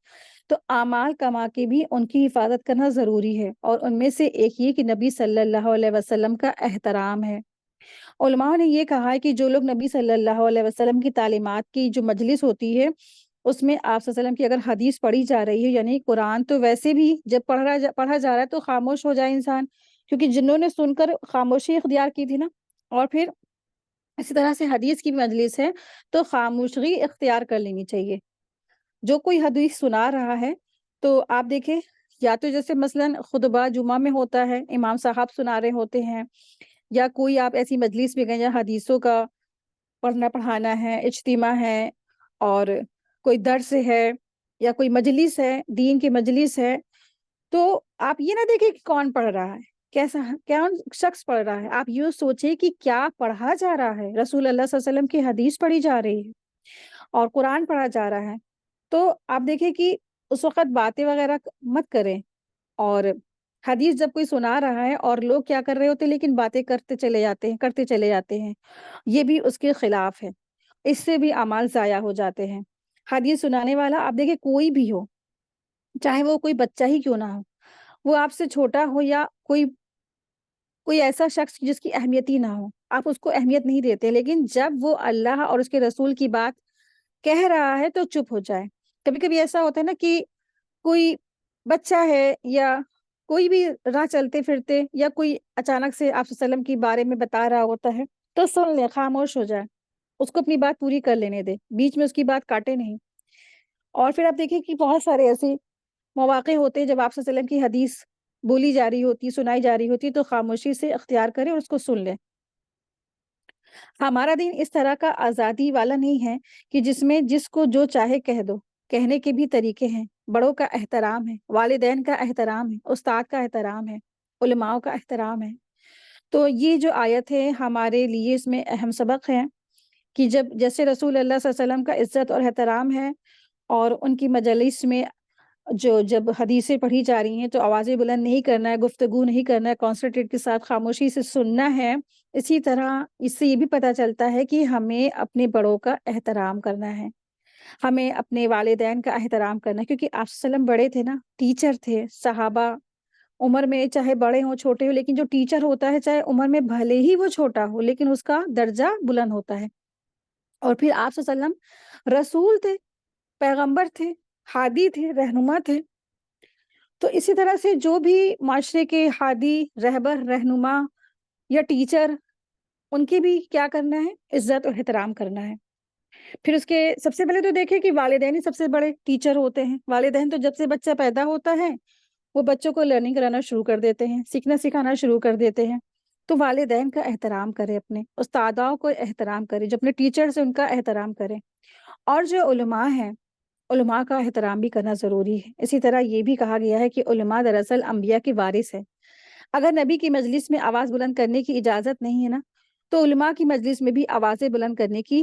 تو اعمال کما کے بھی ان کی حفاظت کرنا ضروری ہے. اور ان میں سے ایک یہ کہ نبی صلی اللہ علیہ وسلم کا احترام ہے. علماء نے یہ کہا ہے کہ جو لوگ نبی صلی اللہ علیہ وسلم کی تعلیمات کی جو مجلس ہوتی ہے، اس میں آپ صلی اللہ علیہ وسلم کی اگر حدیث پڑھی جا رہی ہے، یعنی قرآن تو ویسے بھی جب پڑھا جا رہا ہے تو خاموش ہو جائے انسان، کیونکہ جنہوں نے سن کر خاموشی اختیار کی تھی نا. اور پھر اسی طرح سے حدیث کی مجلس ہے تو خاموشی اختیار کر لینی چاہیے. جو کوئی حدیث سنا رہا ہے تو آپ دیکھیں، یا تو جیسے مثلاً خطبہ جمعہ میں ہوتا ہے، امام صاحب سنا رہے ہوتے ہیں، یا کوئی آپ ایسی مجلس میں گئے یا حدیثوں کا پڑھنا پڑھانا ہے، اجتماع ہے، اور کوئی درس ہے یا کوئی مجلس ہے، دین کی مجلس ہے، تو آپ یہ نہ دیکھیں کہ کون پڑھ رہا ہے، کیسا کون شخص پڑھ رہا ہے. آپ یہ سوچیں کہ کیا پڑھا جا رہا ہے. رسول اللہ صلی اللہ علیہ وسلم کی حدیث پڑھی جا رہی ہے اور قرآن پڑھا جا رہا ہے. تو آپ دیکھیں کہ اس وقت باتیں وغیرہ مت کریں. اور حدیث جب کوئی سنا رہا ہے اور لوگ کیا کر رہے ہوتے لیکن باتیں کرتے چلے جاتے ہیں، یہ بھی اس کے خلاف ہے. اس سے بھی اعمال ضائع ہو جاتے ہیں. حدیث سنانے والا آپ دیکھیں کوئی بھی ہو، چاہے وہ کوئی بچہ ہی کیوں نہ ہو، وہ آپ سے چھوٹا ہو یا کوئی ایسا شخص جس کی اہمیت ہی نہ ہو، آپ اس کو اہمیت نہیں دیتے، لیکن جب وہ اللہ اور اس کے رسول کی بات کہہ رہا ہے تو چپ ہو جائے. کبھی کبھی ایسا ہوتا ہے نا کہ کوئی بچہ ہے یا کوئی بھی راہ چلتے پھرتے یا کوئی اچانک سے آپ صلی اللہ علیہ وسلم کے بارے میں بتا رہا ہوتا ہے تو سن لے، خاموش ہو جائے، اس کو اپنی بات پوری کر لینے دے، بیچ میں اس کی بات کاٹے نہیں. اور پھر آپ دیکھیں کہ بہت سارے ایسے مواقع ہوتے ہیں جب آپ صلی اللہ علیہ وسلم کی حدیث بولی جا رہی ہوتی، سنائی جا رہی ہوتی، تو خاموشی سے اختیار کرے اور اس کو سن لے. ہمارا دین اس طرح کا آزادی والا نہیں ہے کہ جس میں جس کو جو چاہے کہہ دو. کہنے کے بھی طریقے ہیں. بڑوں کا احترام ہے، والدین کا احترام ہے، استاد کا احترام ہے، علماء کا احترام ہے. تو یہ جو آیت ہے ہمارے لیے اس میں اہم سبق ہے کہ جیسے رسول اللہ صلی اللہ علیہ وسلم کا عزت اور احترام ہے، اور ان کی مجلس میں جب حدیثیں پڑھی جا رہی ہیں تو آوازیں بلند نہیں کرنا ہے، گفتگو نہیں کرنا ہے، کانسنٹریٹ کے ساتھ خاموشی سے سننا ہے. اسی طرح اس سے یہ بھی پتہ چلتا ہے کہ ہمیں اپنے بڑوں کا احترام کرنا ہے، ہمیں اپنے والدین کا احترام کرنا ہے، کیونکہ آپ صلی اللہ علیہ وسلم بڑے تھے نا، ٹیچر تھے. صحابہ عمر میں چاہے بڑے ہوں چھوٹے ہوں، لیکن جو ٹیچر ہوتا ہے چاہے عمر میں بھلے ہی وہ چھوٹا ہو لیکن اس کا درجہ بلند ہوتا ہے. اور پھر آپ صلی اللہ علیہ وسلم رسول تھے، پیغمبر تھے، ہادی تھے، رہنما تھے. تو اسی طرح سے جو بھی معاشرے کے ہادی، رہبر، رہنما یا ٹیچر، ان کی بھی کیا کرنا ہے، عزت اور احترام کرنا ہے. پھر اس کے سب سے پہلے تو دیکھیں کہ والدین ہی سب سے بڑے ٹیچر ہوتے ہیں. والدین تو جب سے بچہ پیدا ہوتا ہے وہ بچوں کو لرننگ کرانا شروع کر دیتے ہیں، سیکھنا سکھانا شروع کر دیتے ہیں. تو والدین کا احترام کرے، اپنے استادوں کو احترام کرے، جو اپنے ٹیچر سے ان کا احترام کرے. اور جو علماء ہیں، علماء کا احترام بھی کرنا ضروری ہے. اسی طرح یہ بھی کہا گیا ہے کہ علماء دراصل انبیاء کے وارث ہے. اگر نبی کی مجلس میں آواز بلند کرنے کی اجازت نہیں ہے نا، تو علماء کی مجلس میں بھی آوازیں بلند کرنے کی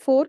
4।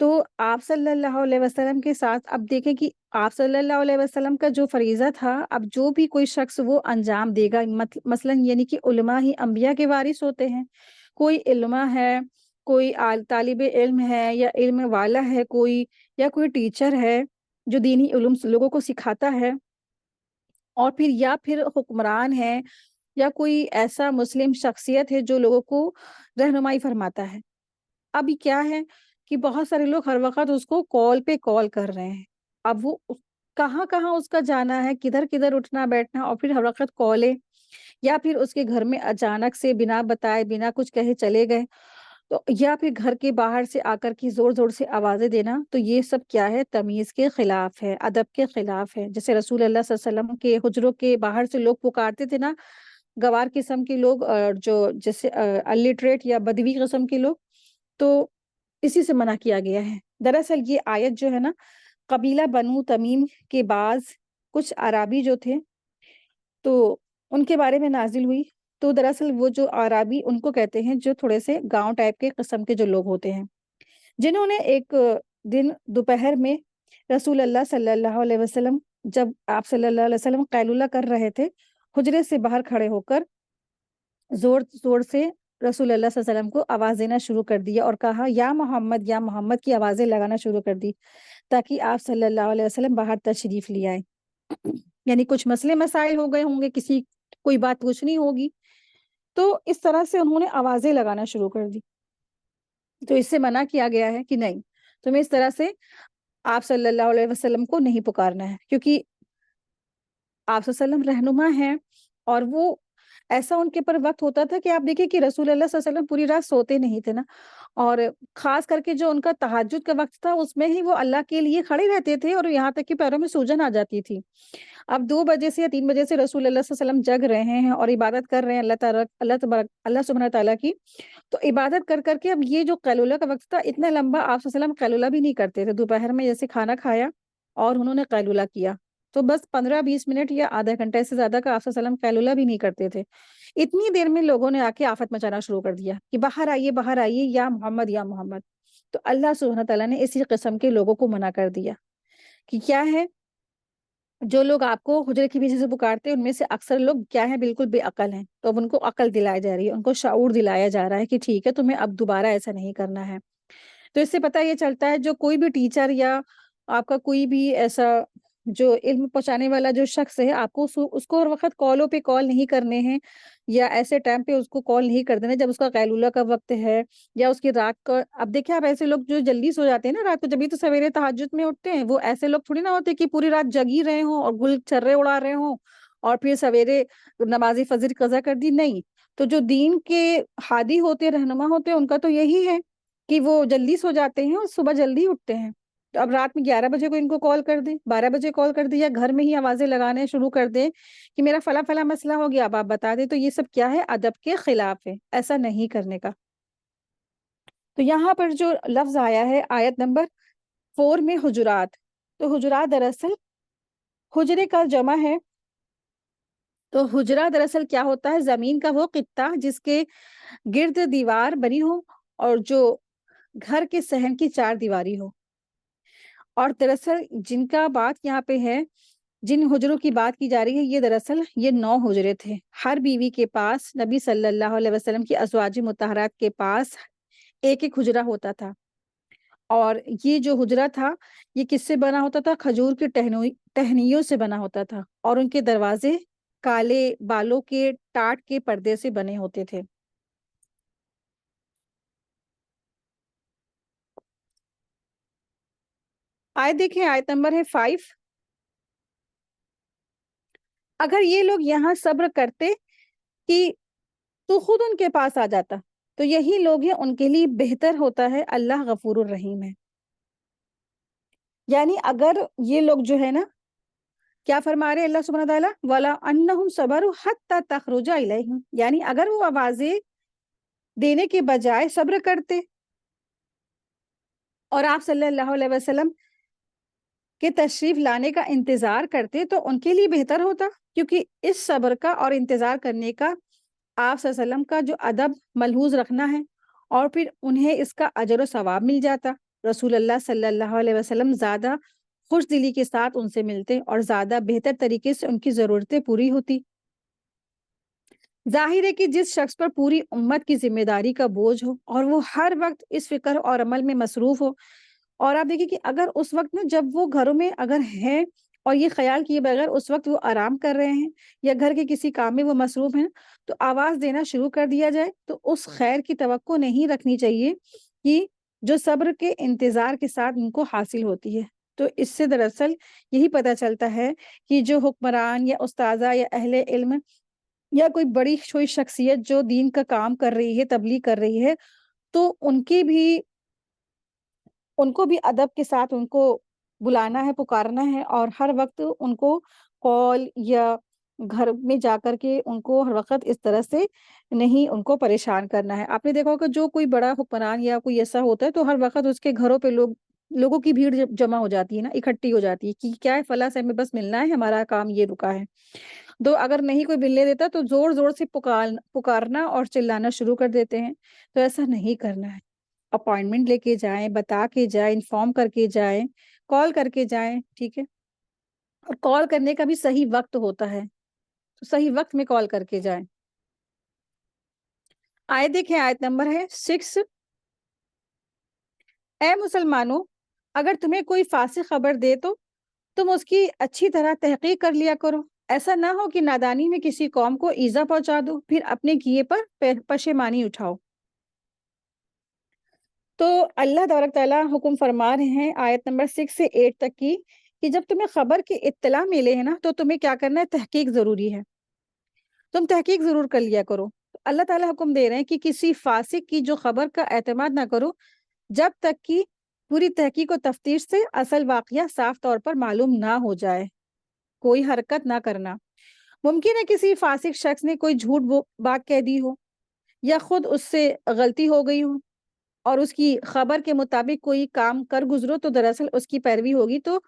تو آپ صلی اللہ علیہ وسلم کے ساتھ اب دیکھیں کہ آپ صلی اللہ علیہ وسلم کا جو فریضہ تھا، اب جو بھی کوئی شخص وہ انجام دے گا، مثلاً یعنی کہ علماء ہی انبیاء کے وارث ہوتے ہیں. کوئی علماء ہے، کوئی طالب علم ہے یا علم والا ہے کوئی، یا کوئی ٹیچر ہے جو دینی علوم لوگوں کو سکھاتا ہے، اور پھر یا پھر حکمران ہے، یا کوئی ایسا مسلم شخصیت ہے جو لوگوں کو رہنمائی فرماتا ہے. اب کیا ہے کہ بہت سارے لوگ ہر وقت اس کو کال پہ کال کر رہے ہیں. اب وہ کہاں کہاں اس کا جانا ہے، کدھر کدھر اٹھنا بیٹھنا، اور پھر ہر وقت کالیں، یا پھر اس کے گھر میں اچانک سے بنا بتائے بنا کچھ کہے چلے گئے، تو یا پھر گھر کے باہر سے آ کر کے زور زور سے آوازیں دینا، تو یہ سب کیا ہے؟ تمیز کے خلاف ہے، ادب کے خلاف ہے. جیسے رسول اللہ صلی اللہ علیہ وسلم کے حجروں کے باہر سے لوگ پکارتے تھے نا، گوار قسم کے لوگ، جو جیسے الٹریٹ یا بدوی قسم کے لوگ، تو اسی سے منع کیا گیا ہے. دراصل یہ آیت جو ہے نا، قبیلہ بنو تمیم کے بعض کچھ عرابی جو تھے تو ان کے بارے میں نازل ہوئی. تو دراصل وہ جو عرابی ان کو کہتے ہیں جو تھوڑے سے گاؤں ٹائپ کے قسم کے جو لوگ ہوتے ہیں، جنہوں نے ایک دن دوپہر میں رسول اللہ صلی اللہ علیہ وسلم، جب آپ صلی اللہ علیہ وسلم قیلولہ کر رہے تھے، حجرے سے باہر کھڑے ہو کر زور زور سے رسول اللہ صلی اللہ علیہ وسلم کو آواز دینا شروع کر دیا اور کہا یا محمد یا محمد کی آوازیں لگانا شروع کر دی، تاکہ آپ صلی اللہ علیہ وسلم باہر تشریف لے آئے. یعنی کچھ مسئلے مسائل ہو گئے ہوں گے، کسی کوئی بات پوچھنی ہوگی، تو اس طرح سے انہوں نے آوازیں لگانا شروع کر دی. تو اس سے منع کیا گیا ہے کہ نہیں، تمہیں اس طرح سے آپ صلی اللہ علیہ وسلم کو نہیں پکارنا ہے، کیونکہ آپ صلی اللہ علیہ وسلم رہنما ہیں. اور وہ ایسا ان کے پر وقت ہوتا تھا کہ آپ دیکھیں کہ رسول اللہ صلی اللہ علیہ وسلم پوری رات سوتے نہیں تھے نا، اور خاص کر کے جو ان کا تہجد کا وقت تھا اس میں ہی وہ اللہ کے لیے کھڑے رہتے تھے، اور یہاں تک کہ پیروں میں سوجن آ جاتی تھی. اب 2 بجے سے یا 3 بجے سے رسول اللہ صلی اللہ علیہ وسلم جگ رہے ہیں اور عبادت کر رہے ہیں اللہ تعالیٰ، اللہ سبحانہ تعالیٰ کی. تو عبادت کر کر کے اب یہ جو قیلولہ کا وقت تھا، اتنا لمبا آپ صلی اللہ علیہ وسلم قیلولہ بھی نہیں کرتے تھے. دوپہر میں جیسے کھانا کھایا اور انہوں نے قیلولہ کیا، تو بس 15-20 منٹ یا آدھا گھنٹہ سے زیادہ کا آپ صلی اللہ علیہ وسلم قیلولہ بھی نہیں کرتے تھے. اتنی دیر میں لوگوں نے آ کے آفت مچانا شروع کر دیا کہ باہر آئیے یا محمد یا محمد. تو اللہ سبحانہ تعالیٰ نے اسی قسم کے لوگوں کو منع کر دیا کہ کیا ہے، جو لوگ آپ کو حجرے کے پیچھے سے پکارتے ہیں ان میں سے اکثر لوگ کیا ہے، بالکل بے عقل ہیں. تو اب ان کو عقل دلائی جا رہی ہے، ان کو شعور دلایا جا رہا ہے کہ ٹھیک ہے تمہیں اب دوبارہ ایسا نہیں کرنا ہے. تو اس سے پتہ یہ چلتا ہے جو کوئی بھی ٹیچر یا آپ کا کوئی بھی ایسا جو علم پہنچانے والا جو شخص ہے، آپ کو اس کو ہر وقت کالوں پہ کال نہیں کرنے ہیں، یا ایسے ٹائم پہ اس کو کال نہیں کر دینا جب اس کا قیلولہ کا وقت ہے، یا اس کی رات کا. اب دیکھیں آپ ایسے لوگ جو جلدی سو جاتے ہیں نا رات کو، جبھی تو سویرے تہجد میں اٹھتے ہیں، وہ ایسے لوگ تھوڑی نہ ہوتے کہ پوری رات جگی رہے ہوں اور گل چھرے اڑا رہے ہوں اور پھر سویرے نماز فجر قضا کر دی. نہیں، تو جو دین کے ہادی ہوتے، رہنما ہوتے، ان کا تو یہی ہے کہ وہ جلدی سو جاتے ہیں اور صبح جلدی اٹھتے ہیں. تو اب رات میں 11 بجے کو ان کو کال کر دیں، 12 بجے کال کر دیں، یا گھر میں ہی آوازیں لگانے شروع کر دیں کہ میرا فلاں فلاں مسئلہ ہو گیا، اب آپ بتا دیں. تو یہ سب کیا ہے؟ ادب کے خلاف ہے، ایسا نہیں کرنے کا. تو یہاں پر جو لفظ آیا ہے آیت نمبر 4 میں حجرات، تو حجرات دراصل حجرے کا جمع ہے. تو حجرہ دراصل کیا ہوتا ہے؟ زمین کا وہ خطہ جس کے گرد دیوار بنی ہو اور جو گھر کے صحن کی 4 دیواری ہو. اور دراصل جن کا بات یہاں پہ ہے، جن حجروں کی بات کی جا رہی ہے، یہ دراصل یہ 9 حجرے تھے. ہر بیوی کے پاس، نبی صلی اللہ علیہ وسلم کی ازواج مطہرات کے پاس ایک ایک حجرہ ہوتا تھا. اور یہ جو حجرہ تھا یہ کس سے بنا ہوتا تھا؟ کھجور کی ٹہنیوں سے بنا ہوتا تھا، اور ان کے دروازے کالے بالوں کے ٹاٹ کے پردے سے بنے ہوتے تھے. آیت دیکھیں، آیت نمبر ہے 5. اگر یہ لوگ یہاں صبر کرتے کہ تو خود ان کے پاس آ جاتا، تو یہی لوگ ہیں، ان کے لیے بہتر ہوتا ہے، اللہ غفور الرحیم ہے. یعنی اگر یہ لوگ جو ہے نا، کیا فرما رہے اللہ سبحانہ تعالیٰ؟ وَلَا أَنَّهُمْ صَبَرُوا حَتَّى تَخْرُجَ إِلَيْهِمْ. یعنی اگر وہ آوازیں دینے کے بجائے صبر کرتے اور آپ صلی اللہ علیہ وسلم کے تشریف لانے کا انتظار کرتے، تو ان کے لیے بہتر ہوتا. کیونکہ اس صبر کا اور انتظار کرنے کا آپ صلی اللہ علیہ وسلم کا جو ادب ملحوظ رکھنا ہے، اور پھر انہیں اس کا اجر و ثواب مل جاتا. رسول اللہ صلی اللہ علیہ وسلم زیادہ خوش دلی کے ساتھ ان سے ملتے اور زیادہ بہتر طریقے سے ان کی ضرورتیں پوری ہوتی۔ ظاہر ہے کہ جس شخص پر پوری امت کی ذمہ داری کا بوجھ ہو اور وہ ہر وقت اس فکر اور عمل میں مصروف ہو، اور آپ دیکھیں کہ اگر اس وقت نا جب وہ گھروں میں اگر ہیں اور یہ خیال کیے بغیر اس وقت وہ آرام کر رہے ہیں یا گھر کے کسی کام میں وہ مصروف ہیں، تو آواز دینا شروع کر دیا جائے، تو اس خیر کی توقع نہیں رکھنی چاہیے کہ جو صبر کے انتظار کے ساتھ ان کو حاصل ہوتی ہے۔ تو اس سے دراصل یہی پتہ چلتا ہے کہ جو حکمران یا استاذہ یا اہل علم یا کوئی بڑی کوئی شخصیت جو دین کا کام کر رہی ہے، تبلیغ کر رہی ہے، تو ان کو بھی ادب کے ساتھ ان کو بلانا ہے، پکارنا ہے، اور ہر وقت ان کو کال یا گھر میں جا کر کے ان کو ہر وقت اس طرح سے نہیں ان کو پریشان کرنا ہے۔ آپ نے دیکھا ہوگا جو کوئی بڑا حکمران یا کوئی ایسا ہوتا ہے تو ہر وقت اس کے گھروں پہ لوگوں کی بھیڑ جمع ہو جاتی ہے نا، اکٹھی ہو جاتی ہے کہ کیا ہے، فلاں سے ہمیں بس ملنا ہے، ہمارا کام یہ رکا ہے۔ تو اگر نہیں کوئی ملنے دیتا تو زور زور سے پکارنا اور چلانا شروع کر دیتے ہیں۔ تو ایسا نہیں کرنا ہے، اپائنٹمنٹ لے کے جائیں، بتا کے جائیں، انفارم کر کے جائیں، کال کر کے جائیں، ٹھیک ہے؟ اور کال کرنے کا بھی صحیح وقت ہوتا ہے، تو صحیح وقت میں کال کر کے جائیں۔ آیت دیکھیں، آیت نمبر ہے 6۔ اے مسلمانوں، اگر تمہیں کوئی فاسق خبر دے تو تم اس کی اچھی طرح تحقیق کر لیا کرو، ایسا نہ ہو کہ نادانی میں کسی قوم کو ایذا پہنچا دو، پھر اپنے کیے پر پشیمانی اٹھاؤ۔ تو اللہ تبارک تعالیٰ حکم فرما رہے ہیں آیت نمبر 6 سے 8 تک کی کہ جب تمہیں خبر کی اطلاع ملے ہے نا تو تمہیں کیا کرنا ہے، تحقیق ضروری ہے، تم تحقیق ضرور کر لیا کرو۔ اللہ تعالیٰ حکم دے رہے ہیں کہ کسی فاسق کی جو خبر کا اعتماد نہ کرو جب تک کہ پوری تحقیق و تفتیش سے اصل واقعہ صاف طور پر معلوم نہ ہو جائے، کوئی حرکت نہ کرنا۔ ممکن ہے کسی فاسق شخص نے کوئی جھوٹ بات کہہ دی ہو یا خود اس سے غلطی ہو گئی ہو اور اس کی خبر کے مطابق کوئی کام کر گزرو تو دراصل اس کی پیروی ہوگی، تو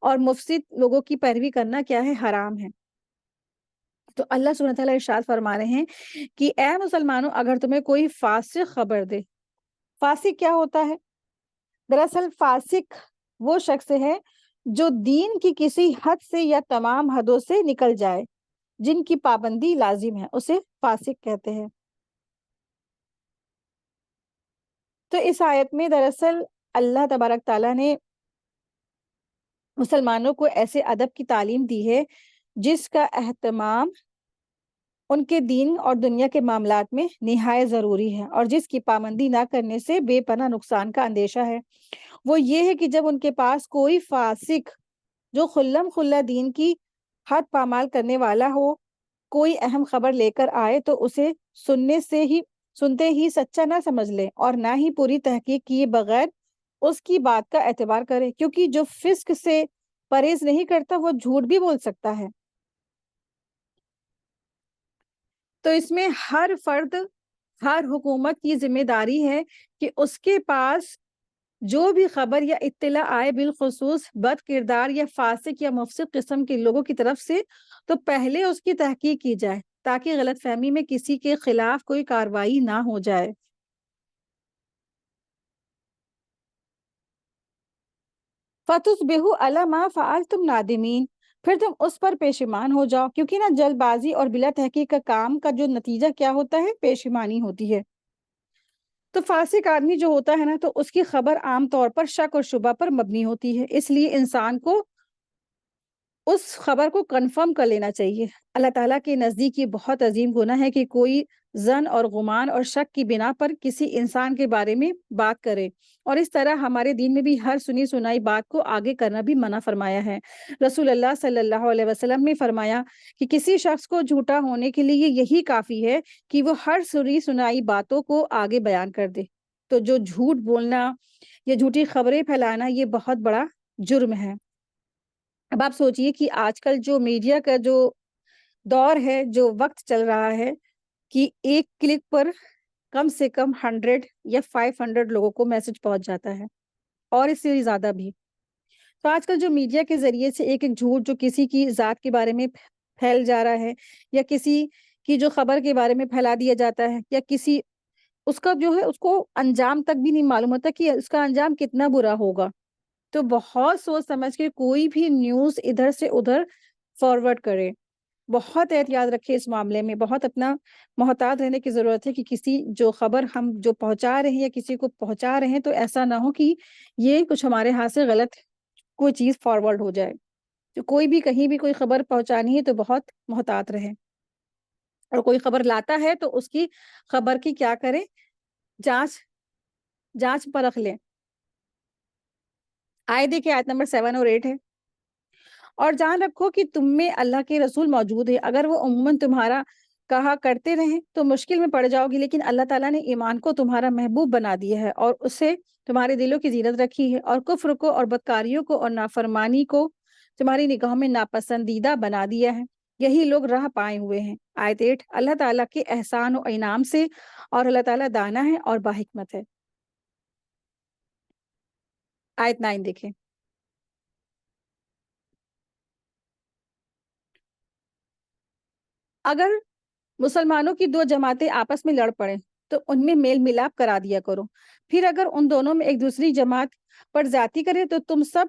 اور مفسد لوگوں کی پیروی کرنا کیا ہے، حرام ہے۔ تو اللہ سبحانہ تعالیٰ ارشاد فرما رہے ہیں کہ اے مسلمانوں، اگر تمہیں کوئی فاسق خبر دے، فاسق کیا ہوتا ہے؟ دراصل فاسق وہ شخص ہے جو دین کی کسی حد سے یا تمام حدوں سے نکل جائے، جن کی پابندی لازم ہے، اسے فاسق کہتے ہیں۔ تو اس آیت میں دراصل اللہ تبارک تعالیٰ نے مسلمانوں کو ایسے ادب کی تعلیم دی ہے جس کا اہتمام ان کے دین اور دنیا کے معاملات میں نہایت ضروری ہے، اور جس کی پابندی نہ کرنے سے بے پناہ نقصان کا اندیشہ ہے۔ وہ یہ ہے کہ جب ان کے پاس کوئی فاسق جو خلم خلا دین کی حد پامال کرنے والا ہو کوئی اہم خبر لے کر آئے تو اسے سنتے ہی سچا نہ سمجھ لے اور نہ ہی پوری تحقیق کیے بغیر اس کی بات کا اعتبار کرے، کیونکہ جو فسق سے پرہیز نہیں کرتا وہ جھوٹ بھی بول سکتا ہے۔ تو اس میں ہر فرد، ہر حکومت کی ذمہ داری ہے کہ اس کے پاس جو بھی خبر یا اطلاع آئے، بالخصوص بد کردار یا فاسق یا مفسد قسم کے لوگوں کی طرف سے، تو پہلے اس کی تحقیق کی جائے تاکہ غلط فہمی میں کسی کے خلاف کوئی کارروائی نہ ہو جائے۔ فَتُصْبِحُوا عَلَىٰ مَا فَعَلْتُمْ نَادِمِينَ، پھر تم اس پر پیشیمان ہو جاؤ، کیونکہ نا جلد بازی اور بلا تحقیق کا کام کا جو نتیجہ کیا ہوتا ہے، پیشیمانی ہوتی ہے۔ تو فاسق آدمی جو ہوتا ہے نا تو اس کی خبر عام طور پر شک اور شبہ پر مبنی ہوتی ہے، اس لیے انسان کو اس خبر کو کنفرم کر لینا چاہیے۔ اللہ تعالیٰ کے نزدیک یہ بہت عظیم گناہ ہے کہ کوئی ظن اور گمان اور شک کی بنا پر کسی انسان کے بارے میں بات کرے، اور اس طرح ہمارے دین میں بھی ہر سنی سنائی بات کو آگے کرنا بھی منع فرمایا ہے۔ رسول اللہ صلی اللہ علیہ وسلم نے فرمایا کہ کسی شخص کو جھوٹا ہونے کے لیے یہی کافی ہے کہ وہ ہر سنی سنائی باتوں کو آگے بیان کر دے۔ تو جو جھوٹ بولنا یا جھوٹی خبریں پھیلانا یہ بہت بڑا جرم ہے۔ اب آپ سوچئے کہ آج کل جو میڈیا کا جو دور ہے، جو وقت چل رہا ہے کہ ایک کلک پر کم سے کم 100 یا 500 لوگوں کو میسج پہنچ جاتا ہے، اور اس سے زیادہ بھی۔ تو آج کل جو میڈیا کے ذریعے سے ایک ایک جھوٹ جو کسی کی ذات کے بارے میں پھیل جا رہا ہے، یا کسی کی جو خبر کے بارے میں پھیلا دیا جاتا ہے، یا کسی اس کا جو ہے اس کو انجام تک بھی نہیں معلوم ہوتا کہ اس کا انجام کتنا برا ہوگا. تو بہت سوچ سمجھ کے کوئی بھی نیوز ادھر سے ادھر فارورڈ کرے. بہت احتیاط رکھے اس معاملے میں. بہت اپنا محتاط رہنے کی ضرورت ہے کہ کسی جو خبر ہم جو پہنچا رہے ہیں یا کسی کو پہنچا رہے ہیں تو ایسا نہ ہو کہ یہ کچھ ہمارے ہاتھ سے غلط کوئی چیز فارورڈ ہو جائے. تو کوئی بھی کہیں بھی کوئی خبر پہنچانی ہے تو بہت محتاط رہے. اور کوئی خبر لاتا ہے تو اس کی خبر کی کیا کرے, جانچ پرکھ لیں. آئے دیکھیں آیت نمبر 7 اور 8 ہے. اور جان رکھو کہ تم میں اللہ کے رسول موجود ہے, اگر وہ عموماً تمہارا کہا کرتے رہیں تو مشکل میں پڑ جاؤ گی, لیکن اللہ تعالیٰ نے ایمان کو تمہارا محبوب بنا دیا ہے اور اسے تمہارے دلوں کی زینت رکھی ہے, اور کفر کو اور بدکاریوں کو اور نافرمانی کو تمہاری نگاہوں میں ناپسندیدہ بنا دیا ہے. یہی لوگ راہ پائے ہوئے ہیں. آیت 8. اللہ تعالیٰ کے احسان و انعام سے, اور اللہ تعالیٰ دانا ہے اور باحکمت ہے. آیت 9 دیکھیں. اگر مسلمانوں کی دو جماعتیں آپس میں لڑ پڑیں تو ان میں میل ملاپ کرا دیا کرو. پھر اگر ان دونوں میں ایک دوسری جماعت پر ذاتی کرے تو تم سب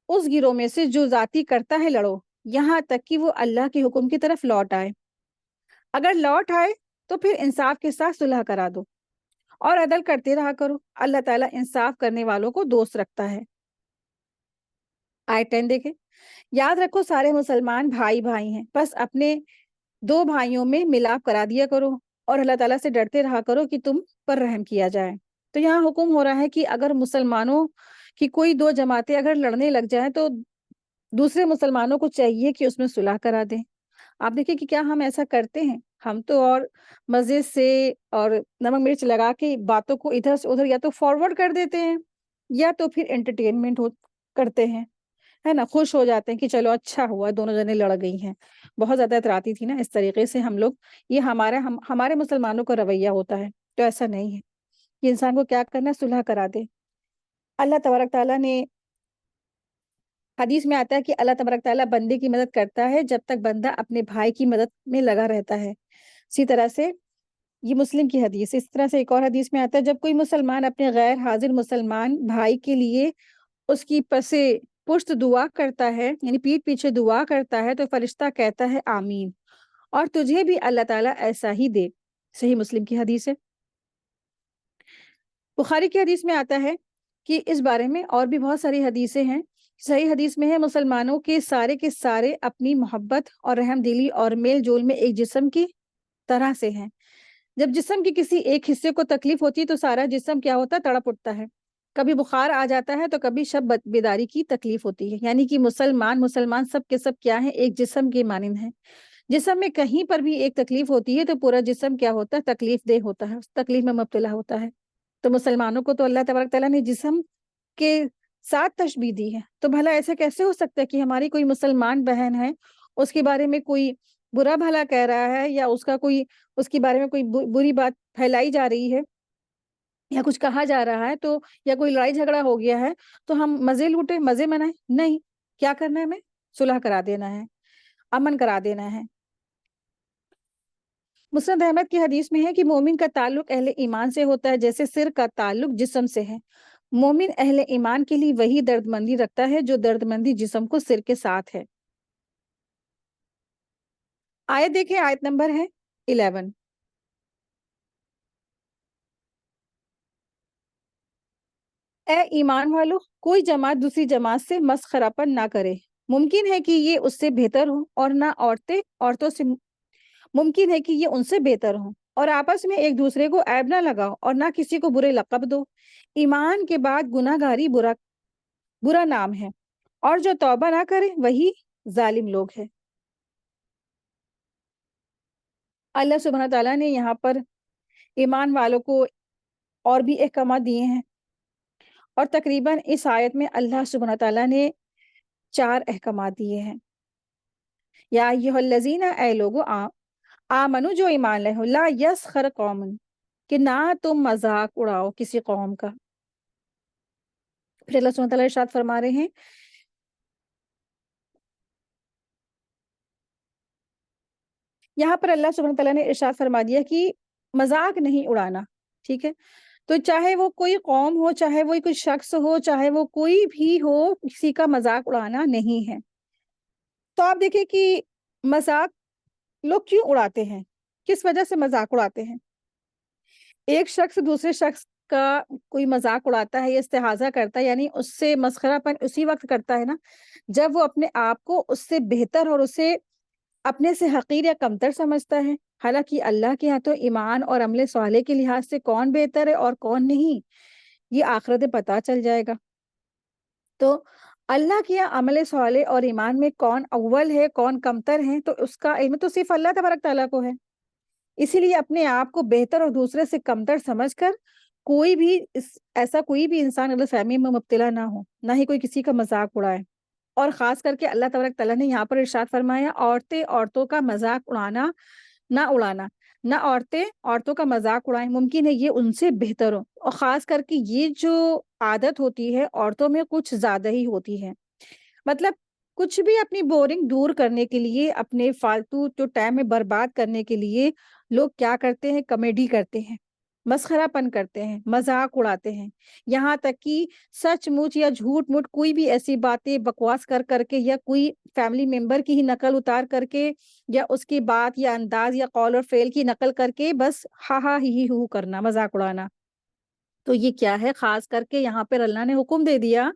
اس گروہ میں سے جو ذاتی کرتا ہے لڑو, یہاں تک کہ وہ اللہ کے حکم کی طرف لوٹ آئے. اگر لوٹ آئے تو پھر انصاف کے ساتھ صلح کرا دو اور عدل کرتے رہا کرو. اللہ تعالیٰ انصاف کرنے والوں کو دوست رکھتا ہے. آیت 10 دیکھیں. یاد رکھو سارے مسلمان بھائی بھائی ہیں, بس اپنے دو بھائیوں میں ملاپ کرا دیا کرو اور اللہ تعالیٰ سے ڈرتے رہا کرو کہ تم پر رحم کیا جائے. تو یہاں حکم ہو رہا ہے کہ اگر مسلمانوں کی کوئی دو جماعتیں اگر لڑنے لگ جائیں تو دوسرے مسلمانوں کو چاہیے کہ اس میں صلح کرا دیں. آپ دیکھیں کہ کیا ہم ایسا کرتے ہیں؟ ہم تو اور مزے سے اور نمک مرچ لگا کے باتوں کو ادھر سے ادھر یا تو فارورڈ کر دیتے ہیں یا تو پھر انٹرٹینمنٹ کرتے ہیں, ہے نا, خوش ہو جاتے ہیں کہ چلو اچھا ہوا دونوں جنے لڑ گئی ہیں. بہت زیادہ اطراتی تھی نا, اس طریقے سے ہم لوگ, یہ ہمارے مسلمانوں کا رویہ ہوتا ہے. تو ایسا نہیں ہے. یہ انسان کو کیا کرنا ہے, صلح کرا دے. اللہ تبارک تعالیٰ نے حدیث میں آتا ہے کہ اللہ تبارک تعالیٰ بندے کی مدد کرتا ہے جب تک بندہ اپنے بھائی کی مدد میں لگا رہتا ہے. اسی طرح سے یہ مسلم کی حدیث. اس طرح سے ایک اور حدیث میں آتا ہے جب کوئی مسلمان اپنے غیر حاضر مسلمان بھائی کے لیے اس کی پشت دعا کرتا ہے, یعنی پیٹھ پیچھے دعا کرتا ہے, تو فرشتہ کہتا ہے آمین, اور تجھے بھی اللہ تعالیٰ ایسا ہی دے. صحیح مسلم کی حدیث ہے. بخاری کی حدیث میں آتا ہے کہ اس بارے میں اور بھی بہت ساری حدیثیں ہیں. صحیح حدیث میں ہے مسلمانوں کے سارے اپنی محبت اور رحم دلی اور میل جول میں ایک جسم کی طرح سے ہیں. جب جسم کی کسی ایک حصے کو تکلیف ہوتی ہے تو سارا جسم کیا ہوتا ہے, تڑپ اٹھتا ہے. کبھی بخار آ جاتا ہے تو کبھی شب بیداری کی تکلیف ہوتی ہے. یعنی کہ مسلمان سب کے سب کیا ہیں, ایک جسم کے مانند ہیں. جسم میں کہیں پر بھی ایک تکلیف ہوتی ہے تو پورا جسم کیا ہوتا ہے, تکلیف دہ ہوتا ہے, تکلیف میں مبتلا ہوتا ہے. تو مسلمانوں کو تو اللہ تبارک تعالیٰ نے جسم کے ساتھ تشبیہ دی ہے. تو بھلا ایسا کیسے ہو سکتا ہے کہ ہماری کوئی مسلمان بہن ہے, اس کے بارے میں کوئی برا بھلا کہہ رہا ہے یا اس کے بارے میں کوئی بری بات پھیلائی جا رہی ہے یا کچھ کہا جا رہا ہے, تو یا کوئی لڑائی جھگڑا ہو گیا ہے تو ہم مزے لوٹے, مزے منائیں؟ نہیں. کیا کرنا ہے, ہمیں صلح کرا دینا ہے, امن کرا دینا ہے. مسند احمد کی حدیث میں ہے کہ مومن کا تعلق اہل ایمان سے ہوتا ہے جیسے سر کا تعلق جسم سے ہے. مومن اہل ایمان کے لیے وہی درد مندی رکھتا ہے جو درد مندی جسم کو سر کے ساتھ ہے. آیت دیکھیں, آیت نمبر ہے 11. اے ایمان والو, کوئی جماعت دوسری جماعت سے مسخرہپن نہ کرے. ممکن ہے کہ یہ اس سے بہتر ہو, اور نہ عورتوں سے ممکن ہے کہ یہ ان سے بہتر ہوں, اور آپس میں ایک دوسرے کو عیب نہ لگاؤ اور نہ کسی کو برے لقب دو. ایمان کے بعد گناہ گاری برا نام ہے, اور جو توبہ نہ کرے وہی ظالم لوگ ہے. اللہ سبحانہ تعالیٰ نے یہاں پر ایمان والوں کو اور بھی احکامات دیے ہیں, اور تقریباً اس آیت میں اللہ سبحانہ تعالیٰ نے 4 احکامات دیے ہیں. یا ایھا الذین, اے لوگو آمنو جو ایمان لے ہو, لا یسخر قوم, کہ نہ تم مذاق اڑاؤ کسی قوم کا. پھر اللہ سبحانہ تعالیٰ ارشاد فرما رہے ہیں یہاں پر اللہ سبحانہ تعالیٰ نے ارشاد فرما دیا کہ مذاق نہیں اڑانا، ٹھیک ہے؟ تو چاہے وہ کوئی قوم ہو، چاہے وہ کوئی شخص ہو، چاہے وہ کوئی بھی ہو، کسی کا مذاق اڑانا نہیں ہے۔ تو آپ دیکھیں کہ مذاق لوگ کیوں اڑاتے ہیں، کس وجہ سے مذاق اڑاتے ہیں؟ ایک شخص دوسرے شخص کا کوئی مذاق اڑاتا ہے یا استہزا کرتا ہے، یعنی اس سے مسخرہ پن اسی وقت کرتا ہے نا جب وہ اپنے آپ کو اس سے بہتر اور اسے اپنے سے حقیر یا کمتر سمجھتا ہے۔ حالانکہ اللہ کے ہاں تو ایمان اور عمل صالح کے لحاظ سے کون بہتر ہے اور کون نہیں، یہ آخرت پتہ چل جائے گا۔ تو اللہ کے یہاں عمل صالح اور ایمان میں کون اول ہے کون کمتر ہے، تو اس کا علم تو صرف اللہ تبارک تعالیٰ کو ہے۔ اسی لیے اپنے آپ کو بہتر اور دوسرے سے کمتر سمجھ کر کوئی بھی ایسا کوئی بھی انسان غلط فہمی میں مبتلا نہ ہو، نہ ہی کوئی کسی کا مذاق اڑائے۔ اور خاص کر کے اللہ تبارک تعالیٰ نے یہاں پر ارشاد فرمایا، عورتیں عورتوں کا مذاق اڑانا، نہ عورتیں عورتوں کا مذاق اڑائیں، ممکن ہے یہ ان سے بہتر ہو۔ اور خاص کر کے یہ جو عادت ہوتی ہے عورتوں میں کچھ زیادہ ہی ہوتی ہے، مطلب کچھ بھی اپنی بورنگ دور کرنے کے لیے، اپنے فالتو جو ٹائم میں برباد کرنے کے لیے لوگ کیا کرتے ہیں، کامیڈی کرتے ہیں، مسخرہ پن کرتے ہیں، مذاق اڑاتے ہیں، یہاں تک کہ سچ مچ یا جھوٹ موٹ کوئی بھی ایسی باتیں بکواس کر کر کے یا کوئی فیملی ممبر کی ہی نقل اتار کر کے یا اس کی بات یا انداز یا قول اور فعل کی نقل کر کے بس ہا ہا ہی ہو کرنا، مذاق اڑانا۔ تو یہ کیا ہے، خاص کر کے یہاں پر اللہ نے حکم دے دیا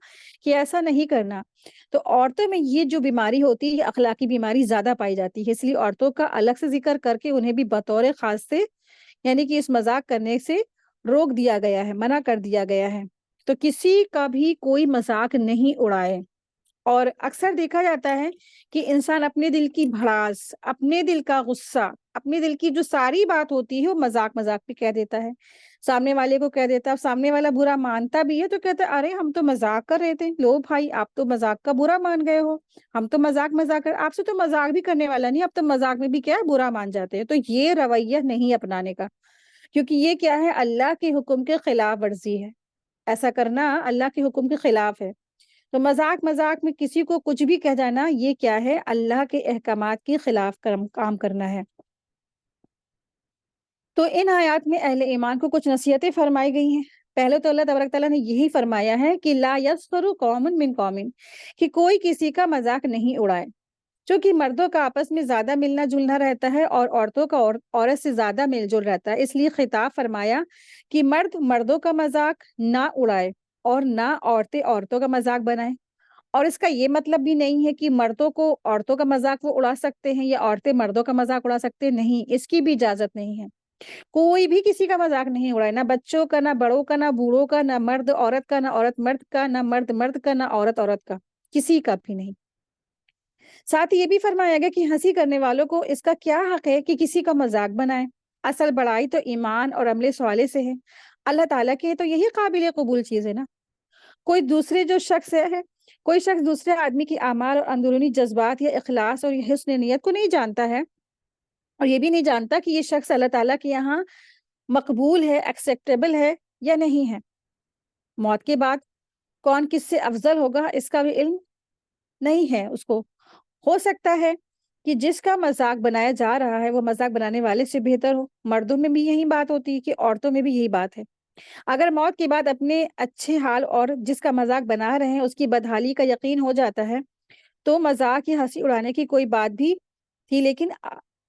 کہ ایسا نہیں کرنا۔ تو عورتوں میں یہ جو بیماری ہوتی ہے، یہ اخلاقی بیماری زیادہ پائی جاتی ہے، اس لیے عورتوں کا الگ سے ذکر کر کے انہیں بھی بطور خاص سے یعنی کہ اس مذاق کرنے سے روک دیا گیا ہے، منع کر دیا گیا ہے۔ تو کسی کا بھی کوئی مذاق نہیں اڑائے۔ اور اکثر دیکھا جاتا ہے کہ انسان اپنے دل کی بھڑاس، اپنے دل کا غصہ، اپنے دل کی جو ساری بات ہوتی ہے وہ مذاق مذاق پہ کہہ دیتا ہے، سامنے والے کو کہہ دیتا ہے۔ سامنے والا برا مانتا بھی ہے تو کہتا ہے ارے ہم تو مذاق کر رہے تھے، لو بھائی آپ تو مذاق کا برا مان گئے ہو، ہم تو مذاق کر، آپ سے تو مذاق بھی کرنے والا نہیں، اب تو مذاق میں بھی کیا ہے برا مان جاتے ہیں۔ تو یہ رویہ نہیں اپنانے کا، کیونکہ یہ کیا ہے، اللہ کے حکم کے خلاف ورزی ہے، ایسا کرنا اللہ کے حکم کے خلاف ہے۔ تو مذاق میں کسی کو کچھ بھی کہہ جانا، یہ کیا ہے، اللہ کے احکامات کے خلاف کام کرنا ہے۔ تو ان آیات میں اہل ایمان کو کچھ نصیحتیں فرمائی گئی ہیں۔ پہلے تو اللہ تبارک تعالیٰ نے یہی فرمایا ہے کہ لا یسخر قوم من قوم، کہ کوئی کسی کا مذاق نہیں اڑائے۔ چونکہ مردوں کا آپس میں زیادہ ملنا جلنا رہتا ہے اور عورتوں کا عورت سے زیادہ مل جل رہتا ہے، اس لیے خطاب فرمایا کہ مرد مردوں کا مذاق نہ اڑائے اور نہ عورتیں عورتوں کا مذاق بنائیں۔ اور اس کا یہ مطلب بھی نہیں ہے کہ مردوں کو عورتوں کا مذاق وہ اڑا سکتے ہیں یا عورتیں مردوں کا مذاق اڑا سکتے ہیں، نہیں، اس کی بھی اجازت نہیں ہے۔ کوئی بھی کسی کا مذاق نہیں اڑائے، نہ بچوں کا، نہ بڑوں کا، نہ بوڑھوں کا، نہ مرد عورت کا، نہ عورت مرد کا، نہ مرد مرد کا، نہ عورت عورت کا، کسی کا بھی نہیں۔ ساتھ ہی یہ بھی فرمایا گیا کہ ہنسی کرنے والوں کو اس کا کیا حق ہے کہ کسی کا مذاق بنائیں، اصل بڑائی تو ایمان اور عمل صالح سے ہے، اللہ تعالیٰ کے تو یہی قابل قبول چیز ہے نا۔ کوئی شخص دوسرے آدمی کی اعمال اور اندرونی جذبات یا اخلاص اور حسن نیت کو نہیں جانتا ہے، اور یہ بھی نہیں جانتا کہ یہ شخص اللہ تعالیٰ کے یہاں مقبول ہے، ایکسیپٹیبل ہے یا نہیں ہے۔ موت کے بعد کون کس سے افضل ہوگا اس کا بھی علم نہیں ہے اس کو۔ ہو سکتا ہے کہ جس کا مذاق بنایا جا رہا ہے وہ مذاق بنانے والے سے بہتر ہو، مردوں میں بھی یہی بات ہوتی ہے کہ عورتوں میں بھی یہی بات ہے۔ اگر موت کے بعد اپنے اچھے حال اور جس کا مذاق بنا رہے ہیں اس کی بدحالی کا یقین ہو جاتا ہے تو مذاق یا ہنسی اڑانے کی کوئی بات بھی تھی، لیکن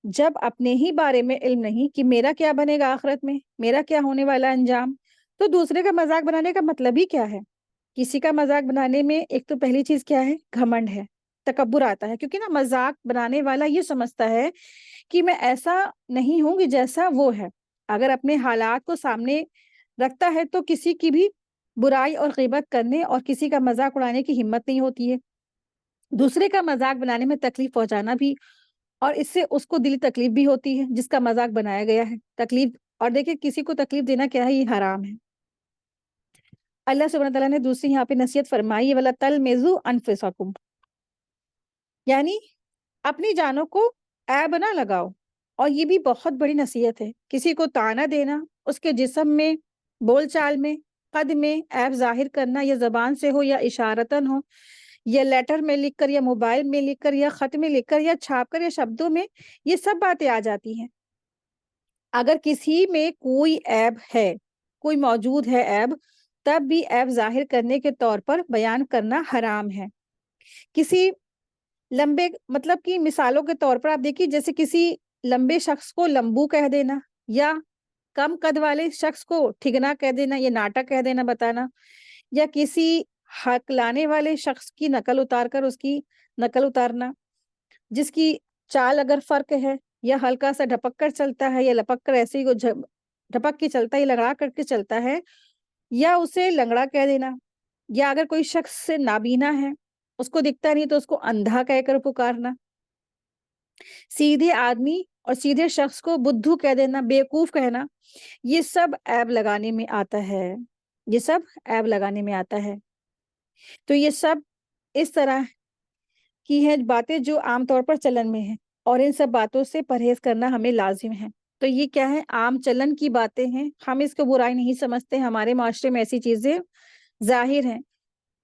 جب اپنے ہی بارے میں علم نہیں کہ میرا کیا بنے گا آخرت میں، میرا کیا ہونے والا انجام، تو دوسرے کا مذاق بنانے کا مطلب ہی کیا ہے؟ کسی کا مذاق بنانے میں ایک تو پہلی چیز کیا ہے، گھمنڈ ہے، تکبر آتا ہے، کیونکہ نا مذاق بنانے والا یہ سمجھتا ہے کہ میں ایسا نہیں ہوں کہ جیسا وہ ہے۔ اگر اپنے حالات کو سامنے رکھتا ہے تو کسی کی بھی برائی اور غیبت کرنے اور کسی کا مذاق اڑانے کی ہمت نہیں ہوتی ہے۔ دوسرے کا مذاق بنانے میں تکلیف پہنچانا بھی، اور اس سے اس کو دلی تکلیف بھی ہوتی ہے جس کا مذاق بنایا گیا ہے، تکلیف۔ اور دیکھیں کسی کو تکلیف دینا کیا ہے، یہ حرام ہے۔ اللہ سبحانہ تعالیٰ نے دوسری یہاں پہ نصیحت فرمائی ہے، وَلَا تَلْمِزُوا أَنفُسَكُمْ، یعنی اپنی جانوں کو عیب نہ لگاؤ۔ اور یہ بھی بہت بڑی نصیحت ہے، کسی کو طعنہ دینا، اس کے جسم میں، بول چال میں، قد میں عیب ظاہر کرنا، یا زبان سے ہو یا اشارتاً ہو یا لیٹر میں لکھ کر یا موبائل میں لکھ کر یا خط میں لکھ کر یا چھاپ کر یا شبدوں میں، یہ سب باتیں آ جاتی ہیں۔ اگر کسی میں کوئی عیب ہے، کوئی موجود ہے عیب، تب بھی عیب ظاہر کرنے کے طور پر بیان کرنا حرام ہے۔ کسی لمبے مطلب کہ مثالوں کے طور پر آپ دیکھیے، جیسے کسی لمبے شخص کو لمبو کہہ دینا، یا کم قد والے شخص کو ٹھگنا کہہ دینا، یا ناٹا کہہ دینا، بتانا، یا کسی ہکلانے والے شخص کی نقل اتار کر اس کی نقل اتارنا، جس کی چال اگر فرق ہے، یا ہلکا سا ڈھپک کر چلتا ہے، یا لپک کر ایسے ہی وہ ڈھپک کے چلتا ہے، یا لگڑا کر کے چلتا ہے، یا اسے لنگڑا کہہ دینا، یا اگر کوئی شخص سے نابینا ہے، اس کو دکھتا نہیں تو اس کو اندھا کہہ کر پکارنا، سیدھے آدمی اور سیدھے شخص کو بدھو کہہ دینا، بیوقوف کہنا، یہ سب عیب لگانے میں آتا ہے، یہ سب عیب لگانے میں آتا ہے۔ تو یہ سب اس طرح کی ہیں باتیں جو عام طور پر چلن میں ہیں، اور ان سب باتوں سے پرہیز کرنا ہمیں لازم ہے۔ تو یہ کیا ہے؟ عام چلن کی باتیں ہیں، ہم اس کو برائی نہیں سمجھتے، ہمارے معاشرے میں ایسی چیزیں ظاہر ہیں۔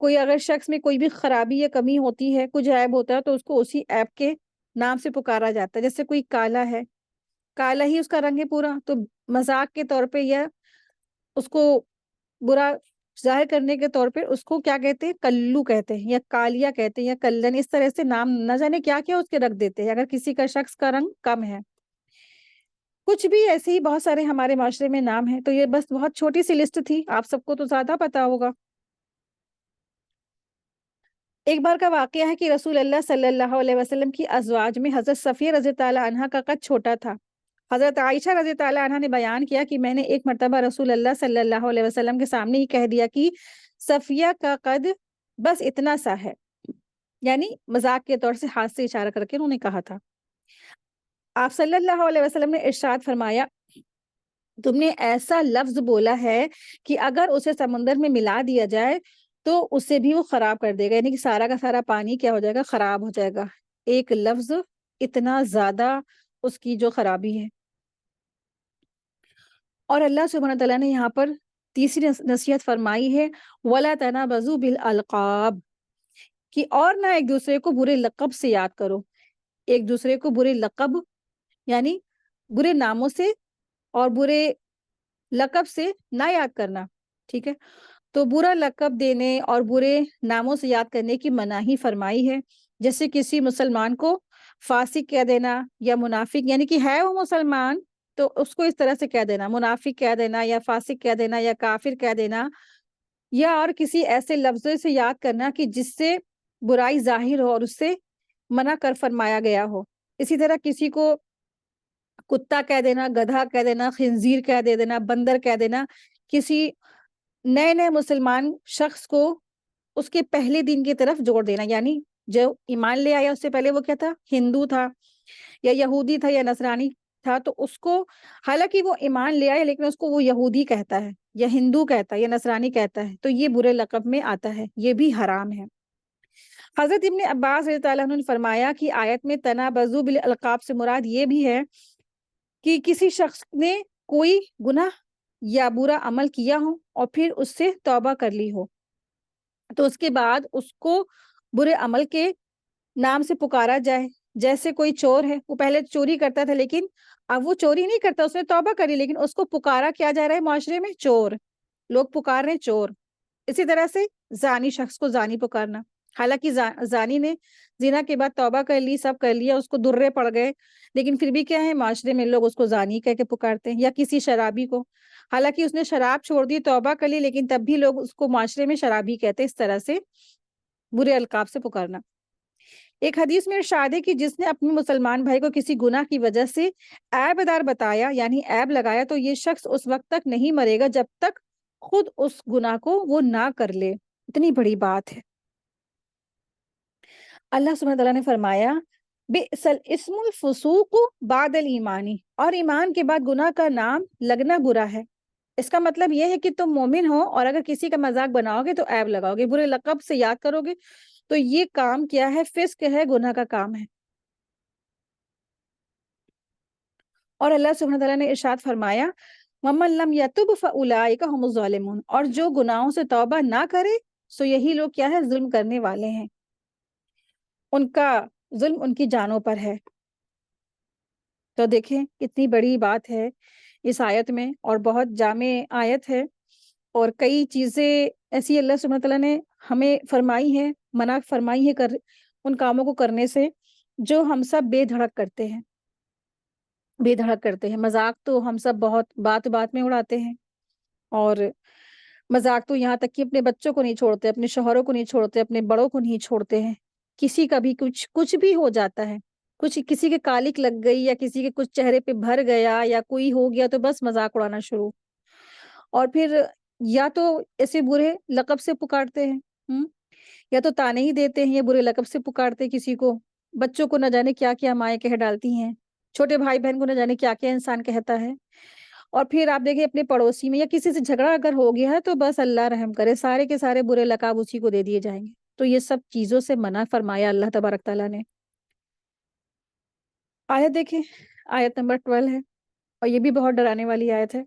کوئی اگر شخص میں کوئی بھی خرابی یا کمی ہوتی ہے، کچھ عیب ہوتا ہے، تو اس کو اسی عیب کے نام سے پکارا جاتا ہے۔ جیسے کوئی کالا ہے، کالا ہی اس کا رنگ ہے پورا، تو مذاق کے طور پہ یا اس کو برا ظاہر کرنے کے طور پہ اس کو کیا کہتے ہیں؟ کلو کہتے ہیں، یا کالیا کہتے ہیں، یا کلن، اس طرح سے نام نہ جانے کیا کیا اس کے رکھ دیتے ہیں اگر کسی کا شخص کا رنگ کم ہے۔ کچھ بھی ایسے ہی بہت سارے ہمارے معاشرے میں نام ہیں۔ تو یہ بس بہت چھوٹی سی لسٹ تھی، آپ سب کو تو زیادہ پتا ہوگا۔ ایک بار کا واقعہ ہے کہ رسول اللہ صلی اللہ علیہ وسلم کی ازواج میں حضرت صفیہ رضی تعالیٰ عنہ کا قد چھوٹا تھا۔ حضرت عائشہ رضی تعالیٰ عنہ نے بیان کیا کہ میں نے ایک مرتبہ رسول اللہ صلی اللہ علیہ وسلم کے سامنے ہی کہہ دیا کہ صفیہ کا قد بس اتنا سا ہے، یعنی مذاق کے طور سے ہاتھ سے اشارہ کر کے انہوں نے کہا تھا۔ آپ صلی اللہ علیہ وسلم نے ارشاد فرمایا، تم نے ایسا لفظ بولا ہے کہ اگر اسے سمندر میں ملا دیا جائے تو اسے بھی وہ خراب کر دے گا، یعنی کہ سارا کا سارا پانی کیا ہو جائے گا؟ خراب ہو جائے گا۔ ایک لفظ اتنا زیادہ اس کی جو خرابی ہے۔ اور اللہ سبحانہ تعالیٰ نے یہاں پر تیسری نصیحت فرمائی ہے، وَلَا تَنَابَزُوا بِالْأَلْقَابِ، کہ اور نہ ایک دوسرے کو برے لقب سے یاد کرو۔ ایک دوسرے کو برے لقب یعنی برے ناموں سے اور برے لقب سے نہ یاد کرنا، ٹھیک ہے؟ تو برا لقب دینے اور برے ناموں سے یاد کرنے کی مناہی فرمائی ہے، جیسے کسی مسلمان کو فاسق کہہ دینا، یا منافق، یعنی کہ ہے وہ مسلمان تو اس کو اس طرح سے کہہ دینا، منافق کہہ دینا، یا فاسق کہہ دینا، یا کافر کہہ دینا، یا اور کسی ایسے لفظ سے یاد کرنا کہ جس سے برائی ظاہر ہو اور اس سے منع کر فرمایا گیا ہو۔ اسی طرح کسی کو کتا کہہ دینا، گدھا کہہ دینا، خنزیر کہہ دینا، بندر کہہ دینا، کسی نئے نئے مسلمان شخص کو اس کے پہلے دن کی طرف جوڑ دینا، یعنی جو ایمان لے آیا اس سے پہلے وہ کیا تھا؟ ہندو تھا، یا یہودی تھا، یا نصرانی تھا، تو اس کو حالانکہ وہ ایمان لے آیا لیکن اس کو وہ یہودی کہتا ہے، یا ہندو کہتا ہے، یا نصرانی کہتا ہے، تو یہ برے لقب میں آتا ہے، یہ بھی حرام ہے۔ حضرت ابن عباس رضی اللہ عنہ نے فرمایا کہ آیت میں تنابزوا بالالقاب سے مراد یہ بھی ہے کہ کسی شخص نے کوئی گناہ یا برا عمل کیا ہو اور پھر اس سے توبہ کر لی ہو، تو اس کے بعد اس کو برے عمل کے نام سے پکارا جائے۔ جیسے کوئی چور ہے، وہ پہلے چوری کرتا تھا لیکن اب وہ چوری نہیں کرتا، اس نے توبہ کری، لیکن اس کو پکارا کیا جا رہا ہے معاشرے میں؟ چور، لوگ پکار رہے ہیں چور۔ اسی طرح سے زانی شخص کو زانی پکارنا، حالانکہ زانی نے زنا کے بعد توبہ کر لی، سب کر لیا، اس کو درے پڑ گئے، لیکن پھر بھی کیا ہے؟ معاشرے میں لوگ اس کو زانی کہہ کے پکارتے ہیں۔ یا کسی شرابی کو، حالانکہ اس نے شراب چھوڑ دی، توبہ کر لی، لیکن تب بھی لوگ اس کو معاشرے میں شرابی کہتے ہیں۔ اس طرح سے برے القاب سے پکارنا۔ ایک حدیث میں ارشاد ہے کہ جس نے اپنے مسلمان بھائی کو کسی گناہ کی وجہ سے عیب دار بتایا، یعنی عیب لگایا، تو یہ شخص اس وقت تک نہیں مرے گا جب تک خود اس گناہ کو وہ نہ کر لے۔ اتنی بڑی بات ہے۔ اللہ سبحانہ تعالیٰ نے فرمایا، بئس الاسم الفسوق بعد الایمان، اور ایمان کے بعد گناہ کا نام لگنا برا ہے۔ اس کا مطلب یہ ہے کہ تم مومن ہو اور اگر کسی کا مذاق بناؤ گے تو عیب لگاؤ گے، برے لقب سے یاد کرو گے، تو یہ کام کیا ہے؟ فسق ہے، گناہ کا کام ہے۔ اور اللہ سبحانہ تعالیٰ نے ارشاد فرمایا، وَمَن لَّمْ يَتُبْ فَأُولَٰئِكَ هُمُ الظَّالِمُونَ، اور جو گناہوں سے توبہ نہ کرے سو یہی لوگ کیا ہے؟ ظلم کرنے والے ہیں، ان کا ظلم ان کی جانوں پر ہے۔ تو دیکھیں کتنی بڑی بات ہے اس آیت میں، اور بہت جامع آیت ہے، اور کئی چیزیں ایسی اللہ سبحانہ تعالیٰ نے ہمیں فرمائی ہیں، منع فرمائی ہے ان کاموں کو کرنے سے جو ہم سب بے دھڑک کرتے ہیں، بے دھڑک کرتے ہیں۔ مذاق تو ہم سب بہت بات بات میں اڑاتے ہیں، اور مذاق تو یہاں تک کہ اپنے بچوں کو نہیں چھوڑتے، اپنے شوہروں کو نہیں چھوڑتے، اپنے بڑوں کو نہیں چھوڑتے ہیں۔ کسی کا بھی کچھ بھی ہو جاتا ہے، کچھ کسی کے کالک لگ گئی، یا کسی کے کچھ چہرے پہ بھر گیا، یا کوئی ہو گیا، تو بس مذاق اڑانا شروع۔ اور پھر یا تو ایسے برے لقب سے پکارتے ہیں، یا تو تانے ہی دیتے ہیں، یا برے لقب سے پکارتے ہیں کسی کو۔ بچوں کو نہ جانے کیا کیا مائیں کہہ ڈالتی ہیں، چھوٹے بھائی بہن کو نہ جانے کیا کیا انسان کہتا ہے۔ اور پھر آپ دیکھیں اپنے پڑوسی میں یا کسی سے جھگڑا اگر ہو گیا ہے تو بس اللہ رحم کرے، سارے کے سارے برے لقاب اسی کو دے دیے جائیں گے۔ تو یہ سب چیزوں سے منع فرمایا اللہ تبارک تعالیٰ نے۔ آیت دیکھیں، آیت نمبر 12 ہے، اور یہ بھی بہت ڈرانے والی آیت ہے۔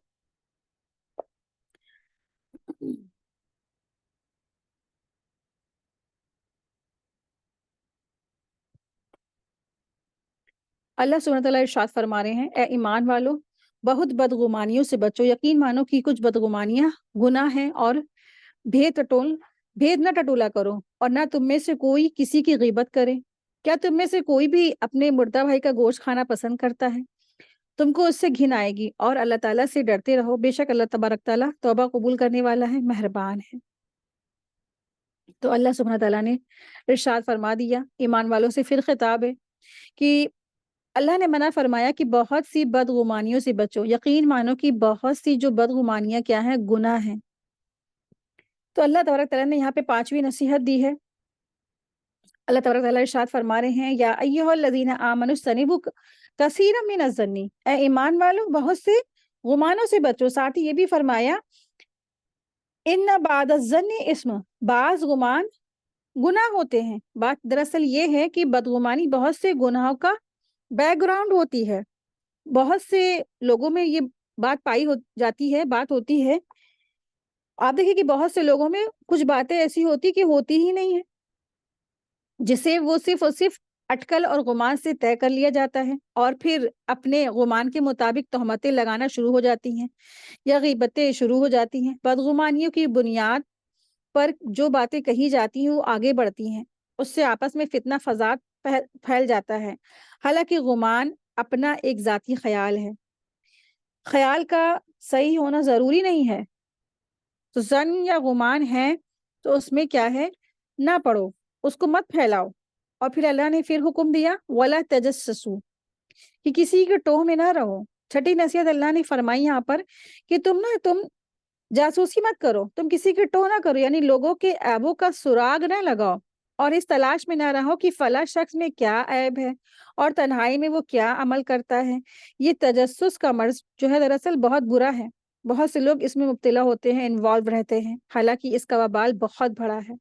اللہ سبحانہ تعالیٰ ارشاد فرما رہے ہیں، اے ایمان والو، بہت بدگمانیوں سے بچو، یقین مانو کہ کچھ بدگمانیاں گناہ ہیں، اور بھید نہ ٹٹولا کرو، اور نہ تم میں سے کوئی کسی کی غیبت کرے۔ کیا تم میں سے کوئی بھی اپنے مردہ بھائی کا گوشت کھانا پسند کرتا ہے؟ تم کو اس سے گھن آئے گی، اور اللہ تعالیٰ سے ڈرتے رہو، بے شک اللہ تبارک تعالیٰ توبہ قبول کرنے والا ہے، مہربان ہے۔ تو اللہ سبحانہ تعالیٰ نے ارشاد فرما دیا، ایمان والوں سے پھر خطاب ہے کہ اللہ نے منع فرمایا کہ بہت سی بدگمانیوں سے بچو، یقین مانو کہ بہت سی جو بدگمانیاں کیا ہیں، گناہ ہیں۔ تو اللہ تبارک تعالیٰ نے یہاں پہ 5ویں نصیحت دی ہے۔ اللہ تبارک تعالیٰ ارشاد فرما رہے ہیں، یا ایھا الذین آمنوا اجتنبوا کثیرا من الظن، اے ایمان والو بہت سے گمانوں سے بچو۔ ساتھ ہی یہ بھی فرمایا، ان بعد الظن اسم، بعض گمان گناہ ہوتے ہیں۔ بات دراصل یہ ہے کہ بدگمانی بہت سے گناہوں کا بیک گراؤنڈ ہوتی ہے، بہت سے لوگوں میں یہ بات پائی جاتی ہے، بات ہوتی ہے۔ آپ دیکھیں کہ بہت سے لوگوں میں کچھ باتیں ایسی ہوتی کہ ہوتی ہی نہیں ہے، جسے وہ صرف اور صرف اٹکل اور گمان سے طے کر لیا جاتا ہے، اور پھر اپنے گمان کے مطابق تہمتیں لگانا شروع ہو جاتی ہیں، یا غیبتیں شروع ہو جاتی ہیں۔ بدگمانیوں کی بنیاد پر جو باتیں کہی جاتی ہیں وہ آگے بڑھتی ہیں، اس سے آپس میں فتنہ فساد پھیل جاتا ہے۔ حالانکہ گمان اپنا ایک ذاتی خیال ہے، خیال کا صحیح ہونا ضروری نہیں ہے۔ تو ظن یا گمان ہے تو اس میں کیا ہے، نہ پڑھو، اس کو مت پھیلاؤ۔ اور پھر اللہ نے پھر حکم دیا، وَلَا تَجَسَّسُوا، کہ کسی کے ٹوہ میں نہ رہو۔ چھٹی نصیحت اللہ نے فرمائی یہاں پر کہ تم جاسوسی مت کرو، تم کسی کے ٹوہ نہ کرو، یعنی لوگوں کے عیبوں کا سراغ نہ لگاؤ، اور اس تلاش میں نہ رہو کہ فلاں شخص میں کیا عیب ہے اور تنہائی میں وہ کیا عمل کرتا ہے۔ یہ تجسس کا مرض جو ہے دراصل بہت برا ہے، بہت سے لوگ اس میں مبتلا ہوتے ہیں، انوالو رہتے ہیں، حالانکہ اس کا وبال بہت بڑا ہے۔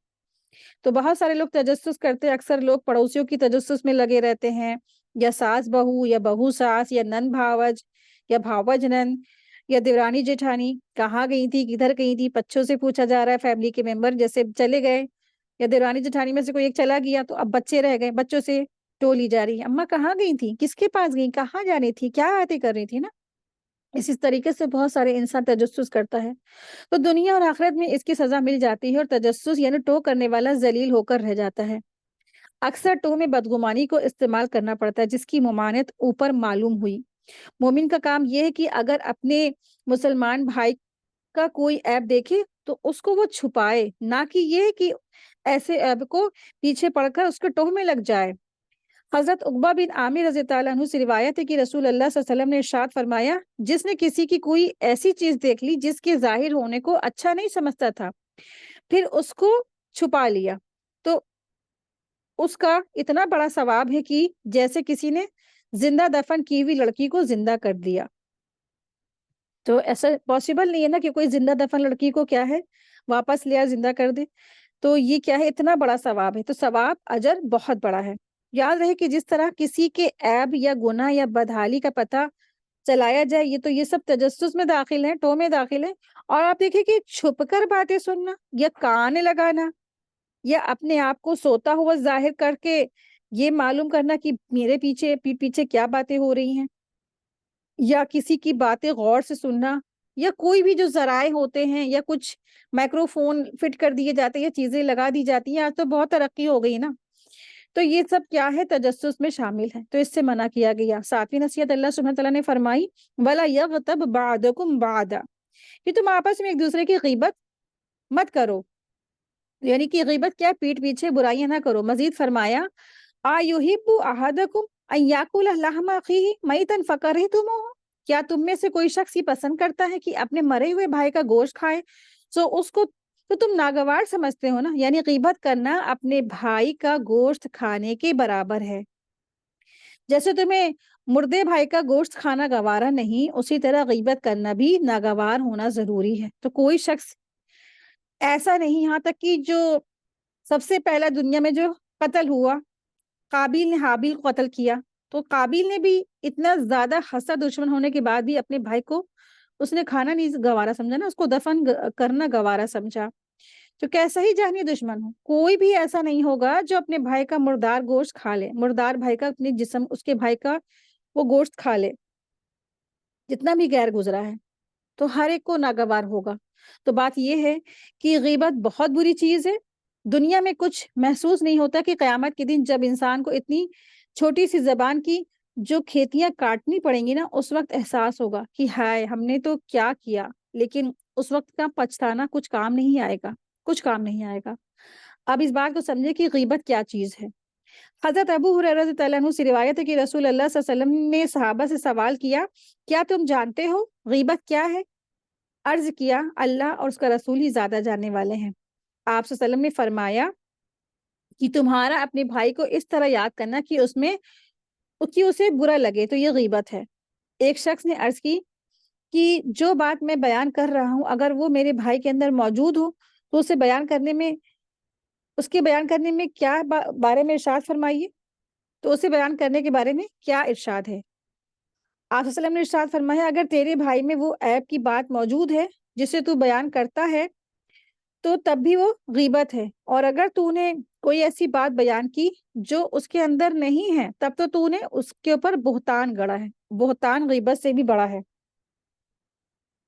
تو بہت سارے لوگ تجسس کرتے، اکثر لوگ پڑوسیوں کی تجسس میں لگے رہتے ہیں، یا ساس بہو، یا بہو ساس، یا نن بھاوج، یا بھاوج نن، یا دیورانی جیٹھانی کہاں گئی تھی، کدھر گئی تھی، بچوں سے پوچھا جا رہا ہے، فیملی کے ممبر جیسے چلے گئے، یا دیورانی جیٹھانی میں سے کوئی ایک چلا گیا تو اب بچے رہ گئے، بچوں سے ٹولی جا رہی ہے، اماں کہاں گئی تھی، کس کے پاس گئی، کہاں جانی تھی، کیا باتیں کر رہی تھی نا۔ اسی طریقے سے بہت سارے انسان تجسس کرتا ہے، تو دنیا اور آخرت میں اس کی سزا مل جاتی ہے، اور تجسس یعنی ٹو کرنے والا ذلیل ہو کر رہ جاتا ہے۔ اکثر ٹو میں بدگمانی کو استعمال کرنا پڑتا ہے، جس کی ممانعت اوپر معلوم ہوئی۔ مومن کا کام یہ ہے کہ اگر اپنے مسلمان بھائی کا کوئی عیب دیکھے تو اس کو وہ چھپائے، نہ کہ یہ کہ ایسے عیب کو پیچھے پڑ کر اس کے ٹوہ میں لگ جائے۔ حضرت عقبہ بن عامر رضی اللہ عنہ سے روایت ہے کہ رسول اللہ صلی اللہ علیہ وسلم نے ارشاد فرمایا، جس نے کسی کی کوئی ایسی چیز دیکھ لی جس کے ظاہر ہونے کو اچھا نہیں سمجھتا تھا، پھر اس کو چھپا لیا، تو اس کا اتنا بڑا ثواب ہے کہ جیسے کسی نے زندہ دفن کی ہوئی لڑکی کو زندہ کر دیا۔ تو ایسا پاسبل نہیں ہے نا کہ کوئی زندہ دفن لڑکی کو کیا ہے واپس لیا زندہ کر دے، تو یہ کیا ہے، اتنا بڑا ثواب ہے، تو ثواب اجر بہت بڑا ہے۔ یاد رہے کہ جس طرح کسی کے عیب یا گناہ یا بدحالی کا پتہ چلایا جائے، یہ سب تجسس میں داخل ہے، ٹو میں داخل ہے۔ اور آپ دیکھیں کہ چھپ کر باتیں سننا، یا کان لگانا، یا اپنے آپ کو سوتا ہوا ظاہر کر کے یہ معلوم کرنا کہ میرے پیچھے پیٹھ پیچھے کیا باتیں ہو رہی ہیں، یا کسی کی باتیں غور سے سننا، یا کوئی بھی جو ذرائع ہوتے ہیں یا کچھ مائکروفون فٹ کر دیے جاتے ہیں یا چیزیں لگا دی جاتی ہیں، آج تو بہت ترقی ہو گئی نا، تو یہ سب کیا ہے، تجسس میں شامل ہے، تو اس سے منع کیا گیا۔ ساتویں نصیحت اللہ سبحانہ تعالیٰ نے فرمائی وَلَا يَغْتَبْ بَعْضُكُمْ بَعْضًا، کہ تم آپس میں ایک دوسرے کی غیبت مت کرو، یعنی کہ غیبت کیا، پیٹھ پیچھے برائیاں نہ کرو۔ مزید فرمایا آیحب احدکم ان یاکل لحم اخیہ میتا فکرہتموہ، کیا تم میں سے کوئی شخص یہ پسند کرتا ہے کہ اپنے مرے ہوئے بھائی کا گوشت کھائے، سو اس کو تو تم ناگوار سمجھتے ہو نا، یعنی غیبت کرنا اپنے بھائی کا گوشت کھانے کے برابر ہے۔ جیسے تمہیں مردے بھائی کا گوشت کھانا گوارا نہیں، اسی طرح غیبت کرنا بھی ناگوار ہونا ضروری ہے۔ تو کوئی شخص ایسا نہیں، یہاں تک کہ جو سب سے پہلا دنیا میں جو قتل ہوا، قابیل نے حابیل کو قتل کیا، تو قابیل نے بھی اتنا زیادہ حسد دشمن ہونے کے بعد بھی اپنے بھائی کو اس نے کھانا نہیں گوارا سمجھا نا، اس کو دفن کرنا گوارا سمجھا۔ تو کیسا ہی جہنی دشمن ہو، کوئی بھی ایسا نہیں ہوگا جو اپنے بھائی کا مردار گوشت کھا لے، مردار بھائی کا اپنے جسم، اس کے بھائی کا وہ گوشت کھا لے، جتنا بھی غیر گزرا ہے، تو ہر ایک کو ناگوار ہوگا۔ تو بات یہ ہے کہ غیبت بہت بری چیز ہے، دنیا میں کچھ محسوس نہیں ہوتا کہ قیامت کے دن جب انسان کو اتنی چھوٹی سی زبان کی جو کھیتیاں کاٹنی پڑیں گی نا، اس وقت احساس ہوگا کہ ہائے ہم نے تو کیا کیا، لیکن اس وقت کا پچھتانا کچھ کام نہیں آئے گا، کچھ کام نہیں آئے گا۔ اب اس بات کو سمجھے کہ غیبت کیا چیز ہے۔ حضرت ابو ہریرہ رضی اللہ عنہ سے روایت ہے کہ رسول اللہ صلی اللہ علیہ وسلم نے صحابہ سے سوال کیا، کیا تم جانتے ہو غیبت کیا ہے؟ عرض کیا اللہ اور اس کا رسول ہی زیادہ جاننے والے ہیں۔ آپ صلی اللہ علیہ وسلم نے فرمایا کہ تمہارا اپنے بھائی کو اس طرح یاد کرنا کہ اسے برا لگے، تو یہ غیبت ہے۔ ایک شخص نے عرض کی کہ جو بات میں بیان کر رہا ہوں اگر وہ میرے بھائی کے اندر موجود ہو تو اس کے بیان کرنے میں کیا بارے میں ارشاد فرمائیے، تو اسے بیان کرنے کے بارے میں کیا ارشاد ہے؟ آپ صلی اللہ علیہ وسلم نے ارشاد فرمایا اگر تیرے بھائی میں وہ عیب کی بات موجود ہے جسے تو بیان کرتا ہے تو تب بھی وہ غیبت ہے، اور اگر تو نے کوئی ایسی بات بیان کی جو اس کے اندر نہیں ہے تب تو نے اس کے اوپر بہتان گڑا ہے، بہتان غیبت سے بھی بڑا ہے۔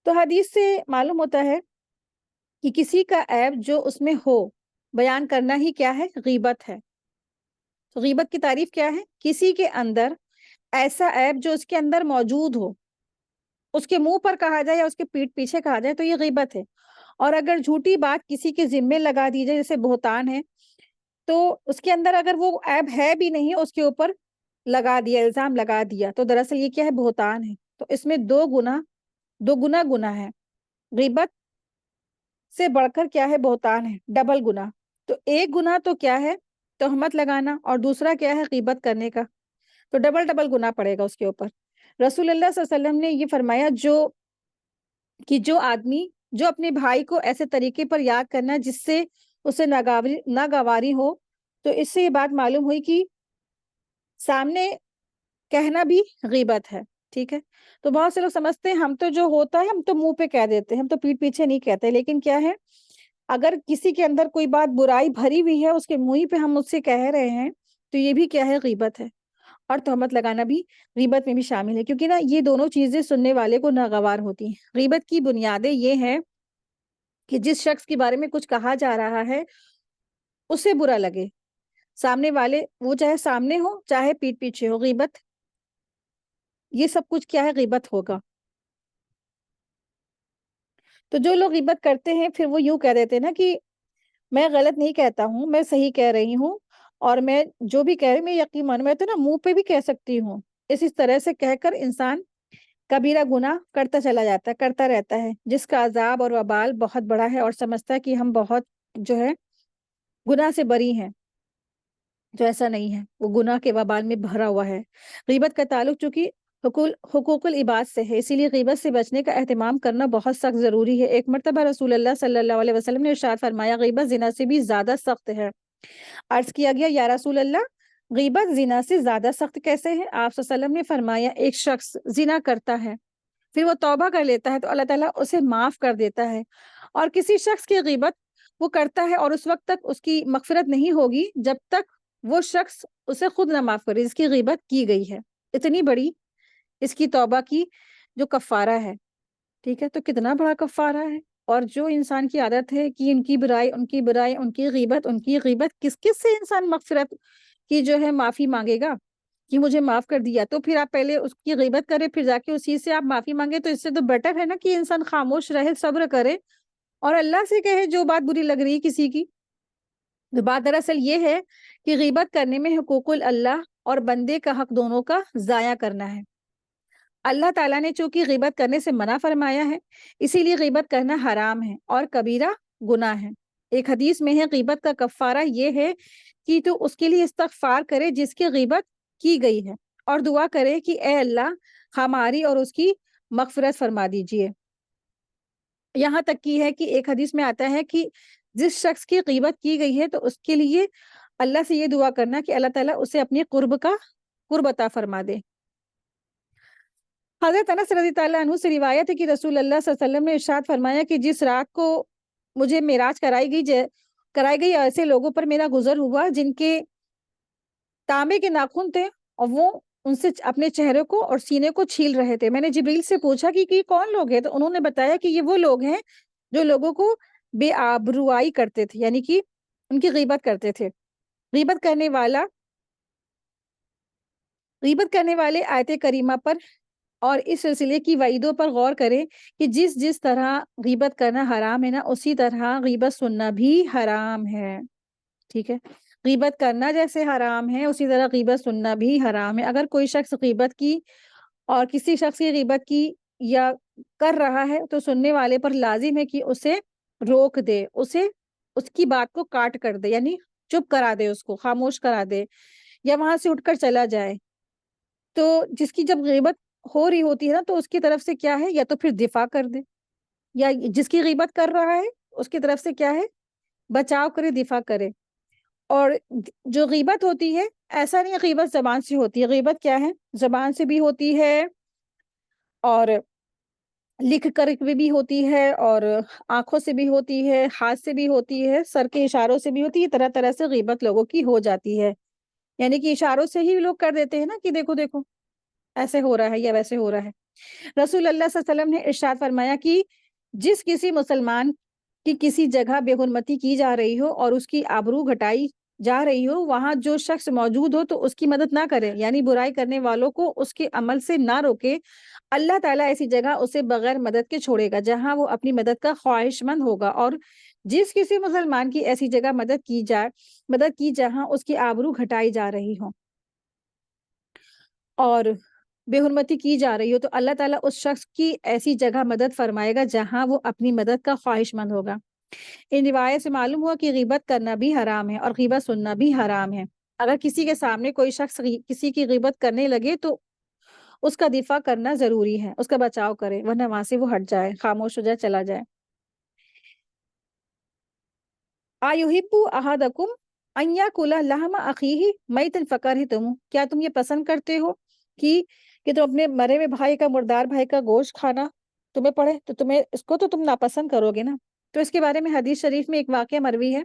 تو حدیث سے معلوم ہوتا ہے کہ کسی کا عیب جو اس میں ہو بیان کرنا ہی کیا ہے، غیبت ہے۔ تو غیبت کی تعریف کیا ہے؟ کسی کے اندر ایسا عیب جو اس کے اندر موجود ہو، اس کے منہ پر کہا جائے یا اس کے پیٹھ پیچھے کہا جائے تو یہ غیبت ہے۔ اور اگر جھوٹی بات کسی کے ذمے لگا دی جائے جیسے بہتان ہے، تو اس کے اندر اگر وہ عیب ہے بھی نہیں، اس کے اوپر لگا دیا، الزام لگا دیا، تو دراصل یہ کیا ہے، بہتان ہے۔ تو اس میں دو گنا گناہ ہے، غیبت سے بڑھ کر کیا ہے، بہتان ہے، ڈبل گناہ۔ تو ایک گناہ تو کیا ہے، تہمت لگانا، اور دوسرا کیا ہے، غیبت کرنے کا، تو ڈبل گناہ پڑے گا اس کے اوپر۔ رسول اللہ صلی اللہ علیہ وسلم نے یہ فرمایا جو آدمی جو اپنے بھائی کو ایسے طریقے پر یاد کرنا جس سے اسے ناگواری ہو، تو اس سے یہ بات معلوم ہوئی کہ سامنے کہنا بھی غیبت ہے، ٹھیک ہے۔ تو بہت سے لوگ سمجھتے ہیں ہم تو جو ہوتا ہے ہم تو منہ پہ کہہ دیتے ہیں، ہم تو پیٹھ پیچھے نہیں کہتے، لیکن کیا ہے، اگر کسی کے اندر کوئی بات برائی بھری ہوئی ہے اس کے منہ پہ ہم اس سے کہہ رہے ہیں تو یہ بھی کیا ہے، غیبت ہے۔ اور تہمت لگانا بھی غیبت میں بھی شامل ہے، کیونکہ نا یہ دونوں چیزیں سننے والے کو ناگوار ہوتی ہیں۔ غیبت کی بنیادیں یہ ہیں کہ جس شخص کے بارے میں کچھ کہا جا رہا ہے اسے برا لگے، سامنے والے، وہ چاہے سامنے ہو چاہے پیٹھ پیچھے ہو، غیبت، یہ سب کچھ کیا ہے، غیبت ہوگا۔ تو جو لوگ غیبت کرتے ہیں پھر وہ یوں کہہ دیتے ہیں نا کہ میں غلط نہیں کہتا ہوں، میں صحیح کہہ رہی ہوں، اور میں جو بھی کہہ رہی ہوں میں یقین مانوں، میں تو نا منہ پہ بھی کہہ سکتی ہوں، اس طرح سے کہہ کر انسان کبیرہ گناہ کرتا چلا جاتا ہے، کرتا رہتا ہے، جس کا عذاب اور وبال بہت بڑا ہے، اور سمجھتا ہے کہ ہم بہت جو ہے گناہ سے بری ہیں، جو ایسا نہیں ہے، وہ گناہ کے وبال میں بھرا ہوا ہے۔ غیبت کا تعلق چونکہ حقوق العباد سے ہے، اسی لیے غیبت سے بچنے کا اہتمام کرنا بہت سخت ضروری ہے۔ ایک مرتبہ رسول اللہ صلی اللہ علیہ وسلم نے ارشاد فرمایا غیبت زنا سے بھی زیادہ سخت ہے۔ عرض کیا گیا یا رسول اللہ غیبت زنا سے زیادہ سخت کیسے ہے؟ آپ صلی اللہ علیہ وسلم نے فرمایا ایک شخص زنا کرتا ہے پھر وہ توبہ کر لیتا ہے تو اللہ تعالیٰ اسے معاف کر دیتا ہے، اور کسی شخص کی غیبت وہ کرتا ہے اور اس وقت تک اس کی مغفرت نہیں ہوگی جب تک وہ شخص اسے خود نہ معاف کرے جس کی غیبت کی گئی ہے۔ اتنی بڑی اس کی توبہ کی جو کفارہ ہے. ٹھیک ہے, تو کتنا بڑا کفارہ ہے. اور جو انسان کی عادت ہے کہ ان کی برائی ان کی برائی ان کی غیبت, کس کس سے انسان مغفرت کی جو ہے معافی مانگے گا کہ مجھے معاف کر دیا. تو پھر آپ پہلے اس کی غیبت کرے, پھر جا کے اسی سے آپ معافی مانگے, تو اس سے تو بیٹر ہے نا کہ انسان خاموش رہے, صبر کرے اور اللہ سے کہے جو بات بری لگ رہی کسی کی. تو بات دراصل یہ ہے کہ غیبت کرنے میں حقوق اللہ اور بندے کا حق دونوں کا ضائع کرنا ہے. اللہ تعالیٰ نے چونکہ غیبت کرنے سے منع فرمایا ہے, اسی لیے غیبت کرنا حرام ہے اور کبیرہ گناہ ہے. ایک حدیث میں ہے غیبت کا کفارہ یہ ہے کہ تو اس کے لیے استغفار کرے جس کی غیبت کی گئی ہے, اور دعا کرے کہ اے اللہ ہماری اور اس کی مغفرت فرما دیجئے. یہاں تک کی ہے کہ ایک حدیث میں آتا ہے کہ جس شخص کی غیبت کی گئی ہے تو اس کے لیے اللہ سے یہ دعا کرنا کہ اللہ تعالیٰ اسے اپنی قرب عطا فرما دے. حضرت انس رضی اللہ عنہ سے روایت ہے کہ رسول اللہ صلی اللہ علیہ وسلم نے ارشاد فرمایا کہ جس رات کو مجھے معراج کرائی گئی ایسے لوگوں پر میرا گزر ہوا جن کے تانبے کے ناخن تھے اور وہ ان سے اپنے چہرے کو اور سینے کو چھیل رہے تھے. میں نے جبریل سے پوچھا کہ یہ کون لوگ ہیں, تو انہوں نے بتایا کہ یہ وہ لوگ ہیں جو لوگوں کو بے آبروائی کرتے تھے, یعنی کہ ان کی غیبت کرتے تھے. غیبت کرنے والے آیت کریمہ پر اور اس سلسلے کی وعیدوں پر غور کریں کہ جس طرح غیبت کرنا حرام ہے نا, اسی طرح غیبت سننا بھی حرام ہے. ٹھیک ہے, غیبت کرنا جیسے حرام ہے اسی طرح غیبت سننا بھی حرام ہے. اگر کوئی شخص غیبت کی اور کسی شخص کی غیبت کی یا کر رہا ہے تو سننے والے پر لازم ہے کہ اسے روک دے, اس کی بات کو کاٹ کر دے, یعنی چپ کرا دے, اس کو خاموش کرا دے یا وہاں سے اٹھ کر چلا جائے. تو جس کی جب غیبت ہو رہی ہوتی ہے نا, تو اس کی طرف سے کیا ہے, یا تو پھر دفاع کر دے, یا جس کی غیبت کر رہا ہے اس کی طرف سے کیا ہے, بچاؤ کرے, دفاع کرے. اور جو غیبت ہوتی ہے ایسا نہیں ہے غیبت زبان سے ہوتی ہے. غیبت کیا ہے, زبان سے بھی ہوتی ہے اور لکھ کر بھی ہوتی ہے اور آنکھوں سے بھی ہوتی ہے, ہاتھ سے بھی ہوتی ہے, سر کے اشاروں سے بھی ہوتی ہے. طرح طرح سے غیبت لوگوں کی ہو جاتی ہے, یعنی کہ اشاروں سے ہی لوگ کر دیتے ہیں نا کہ دیکھو دیکھو ایسے ہو رہا ہے یا ویسے ہو رہا ہے. رسول اللہ صلی اللہ علیہ وسلم نے ارشاد فرمایا کہ جس کسی مسلمان کی کسی جگہ بے حرمتی کی جا رہی ہو اور اس کی آبرو گھٹائی جا رہی ہو, وہاں جو شخص موجود ہو تو اس کی مدد نہ کرے, یعنی برائی کرنے والوں کو اس کے عمل سے نہ روکے. اللہ تعالیٰ ایسی جگہ اسے بغیر مدد کے چھوڑے گا جہاں وہ اپنی مدد کا خواہش مند ہوگا. اور جس کسی مسلمان کی ایسی جگہ مدد کی جہاں اس کی آبرو گھٹائی جا رہی ہو اور بے حرمتی کی جا رہی ہو, تو اللہ تعالیٰ اس شخص کی ایسی جگہ مدد فرمائے گا جہاں وہ اپنی مدد کا خواہش مند ہوگا. ان روایت سے معلوم ہوا کہ غیبت کرنا بھی حرام ہے اور غیبت سننا بھی حرام ہے. اگر کسی کے سامنے کوئی شخص کسی کی غیبت کرنے لگے تو اس کا دفاع کرنا ضروری ہے, اس کا بچاؤ کرے, ورنہ وہاں سے وہ ہٹ جائے, خاموش ہو جائے, چلا جائے. آیحب احدکم ان یاکل لحم اخیہ میتا فکرہتموہ, کیا تم یہ پسند کرتے ہو کہ تم اپنے مرے ہوئے بھائی کا, مردار بھائی کا گوشت کھانا تمہیں پڑے, تو اس کو تو تم ناپسند کرو گے نا. تو اس کے بارے میں حدیث شریف میں ایک واقعہ مروی ہے,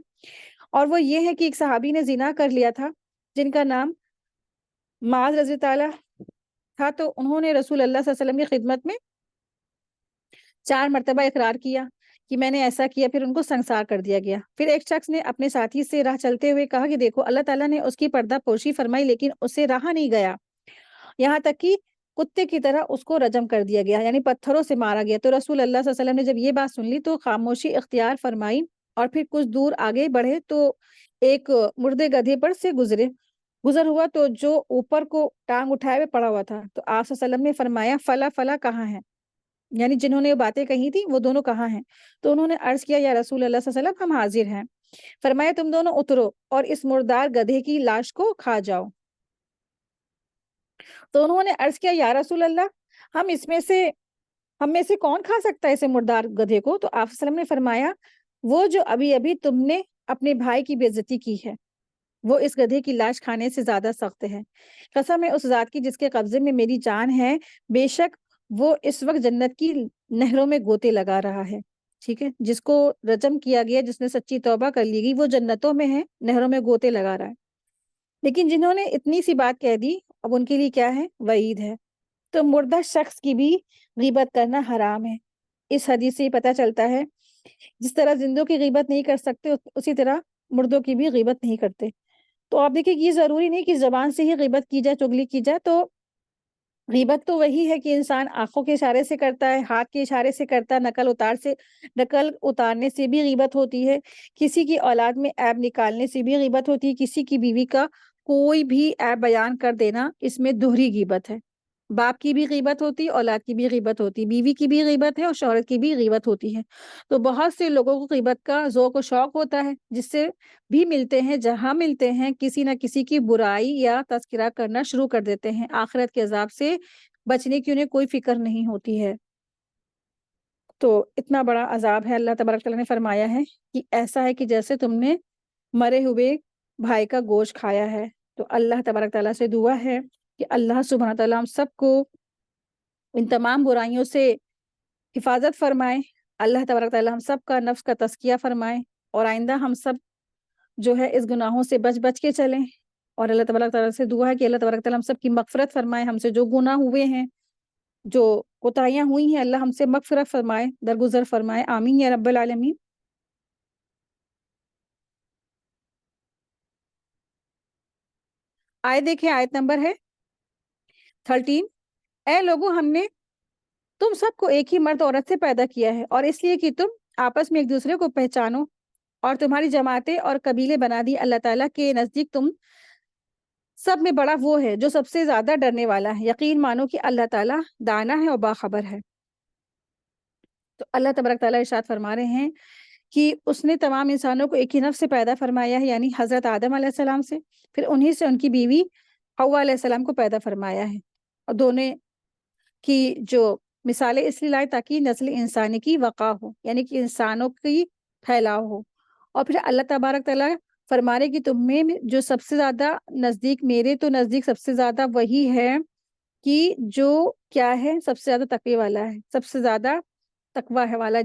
اور وہ یہ ہے کہ ایک صحابی نے زنا کر لیا تھا جن کا نام معاذ رضی اللہ تھا. تو انہوں نے رسول اللہ صلی اللہ علیہ وسلم کی خدمت میں 4 مرتبہ اقرار کیا کہ میں نے ایسا کیا, پھر ان کو سنسار کر دیا گیا. پھر ایک شخص نے اپنے ساتھی سے راہ چلتے ہوئے کہا کہ دیکھو اللہ تعالیٰ نے اس کی پردہ پوشی فرمائی لیکن اسے رہا نہیں گیا, یہاں تک کہ کتے کی طرح اس کو رجم کر دیا گیا, یعنی پتھروں سے مارا گیا. تو رسول اللہ صلی اللہ علیہ وسلم نے جب یہ بات سن لی تو خاموشی اختیار فرمائی اور پھر کچھ دور آگے بڑھے تو ایک مردے گدھے پر سے گزر ہوا, تو جو اوپر کو ٹانگ اٹھائے ہوئے پڑا ہوا تھا. تو آپ صلی اللہ علیہ وسلم نے فرمایا فلا فلا کہاں ہے, یعنی جنہوں نے باتیں کہی تھی وہ دونوں کہاں ہیں. تو انہوں نے عرض کیا یا رسول اللہ صلی اللہ علیہ وسلم ہم حاضر ہیں. فرمایا تم دونوں اترو اور اس مردار گدھے کی لاش کو کھا جاؤ. تو انہوں نے عرض کیا یا رسول اللہ ہم میں سے کون کھا سکتا ہے اسے مردار گدھے کو. تو آپ صلی اللہ علیہ وسلم نے فرمایا وہ جو ابھی تم نے اپنے بھائی کی بے عزتی کی ہے وہ اس گدھے کی لاش کھانے سے زیادہ سخت ہے. قسم ہے اس ذات کی جس کے قبضے میں میری جان ہے, بے شک وہ اس وقت جنت کی نہروں میں گوتے لگا رہا ہے. ٹھیک ہے, جس کو رجم کیا گیا, جس نے سچی توبہ کر لی گئی, وہ جنتوں میں ہے, نہروں میں گوتے لگا رہا ہے. لیکن جنہوں نے اتنی سی بات کہہ دی اب ان کے لیے کیا ہے, وعید ہے. تو مردہ شخص کی بھی غیبت کرنا حرام ہے۔ اس حدیث سے پتہ چلتا ہے جس طرح زندوں کی غیبت نہیں کر سکتے اسی طرح مردوں کی بھی غیبت نہیں کرتے۔ تو آپ دیکھیں یہ ضروری نہیں کہ زبان سے ہی غیبت کی جائے، چغلی کی جائے۔ تو غیبت تو وہی ہے کہ انسان آنکھوں کے اشارے سے کرتا ہے، ہاتھ کے اشارے سے کرتا ہے، نقل اتارنے سے بھی غیبت ہوتی ہے، کسی کی اولاد میں عیب نکالنے سے بھی غیبت ہوتی ہے، کسی کی بیوی کا کوئی بھی عیب بیان کر دینا، اس میں دوہری غیبت ہے۔ باپ کی بھی غیبت ہوتی ہے، اولاد کی بھی غیبت ہوتی ہے، بیوی کی بھی غیبت ہے اور شوہر کی بھی غیبت ہوتی ہے۔ تو بہت سے لوگوں کو غیبت کا ذوق و شوق ہوتا ہے، جس سے بھی ملتے ہیں، جہاں ملتے ہیں کسی نہ کسی کی برائی یا تذکرہ کرنا شروع کر دیتے ہیں۔ آخرت کے عذاب سے بچنے کی انہیں کوئی فکر نہیں ہوتی ہے۔ تو اتنا بڑا عذاب ہے، اللہ تبارک تعالیٰ نے فرمایا ہے کہ ایسا ہے کہ جیسے تم نے مرے ہوئے بھائی کا گوشت کھایا ہے۔ تو اللہ تبارک تعالیٰ سے دعا ہے کہ اللہ سبحانہ تعالیٰ ہم سب کو ان تمام برائیوں سے حفاظت فرمائے۔ اللہ تبارک تعالیٰ ہم سب کا نفس کا تزکیہ فرمائے، اور آئندہ ہم سب جو ہے اس گناہوں سے بچ بچ کے چلیں۔ اور اللہ تبارک تعالیٰ سے دعا ہے کہ اللہ تبارک تعالیٰ ہم سب کی مغفرت فرمائے، ہم سے جو گناہ ہوئے ہیں، جو کوتاہیاں ہوئی ہیں، اللہ ہم سے مغفرت فرمائے، درگزر فرمائے، آمین یا رب العالمین۔ آیت دیکھیں، آیت نمبر ہے 13۔ اے لوگو، ہم نے تم سب کو ایک ہی مرد عورت سے پیدا کیا ہے، اور اس لیے کہ تم آپس میں ایک دوسرے کو پہچانو، اور تمہاری جماعتیں اور قبیلے بنا دی۔ اللہ تعالیٰ کے نزدیک تم سب میں بڑا وہ ہے جو سب سے زیادہ ڈرنے والا ہے۔ یقین مانو کہ اللہ تعالیٰ دانا ہے اور باخبر ہے۔ تو اللہ تبارک تعالیٰ ارشاد فرما رہے ہیں کہ اس نے تمام انسانوں کو ایک ہی نفس سے پیدا فرمایا ہے، یعنی حضرت آدم علیہ السلام سے، پھر انہی سے ان کی بیوی حوا علیہ السلام کو پیدا فرمایا ہے، اور دونوں کی جو مثالیں اس لیے لائے تاکہ نسل انسانی کی وقع ہو، یعنی کہ انسانوں کی پھیلاؤ ہو۔ اور پھر اللہ تبارک تعالیٰ فرما رہے کہ تم میں جو سب سے زیادہ نزدیک، میرے تو نزدیک سب سے زیادہ وہی ہے کہ جو کیا ہے، سب سے زیادہ تقوی والا ہے، سب سے زیادہ تقوی ہے والا۔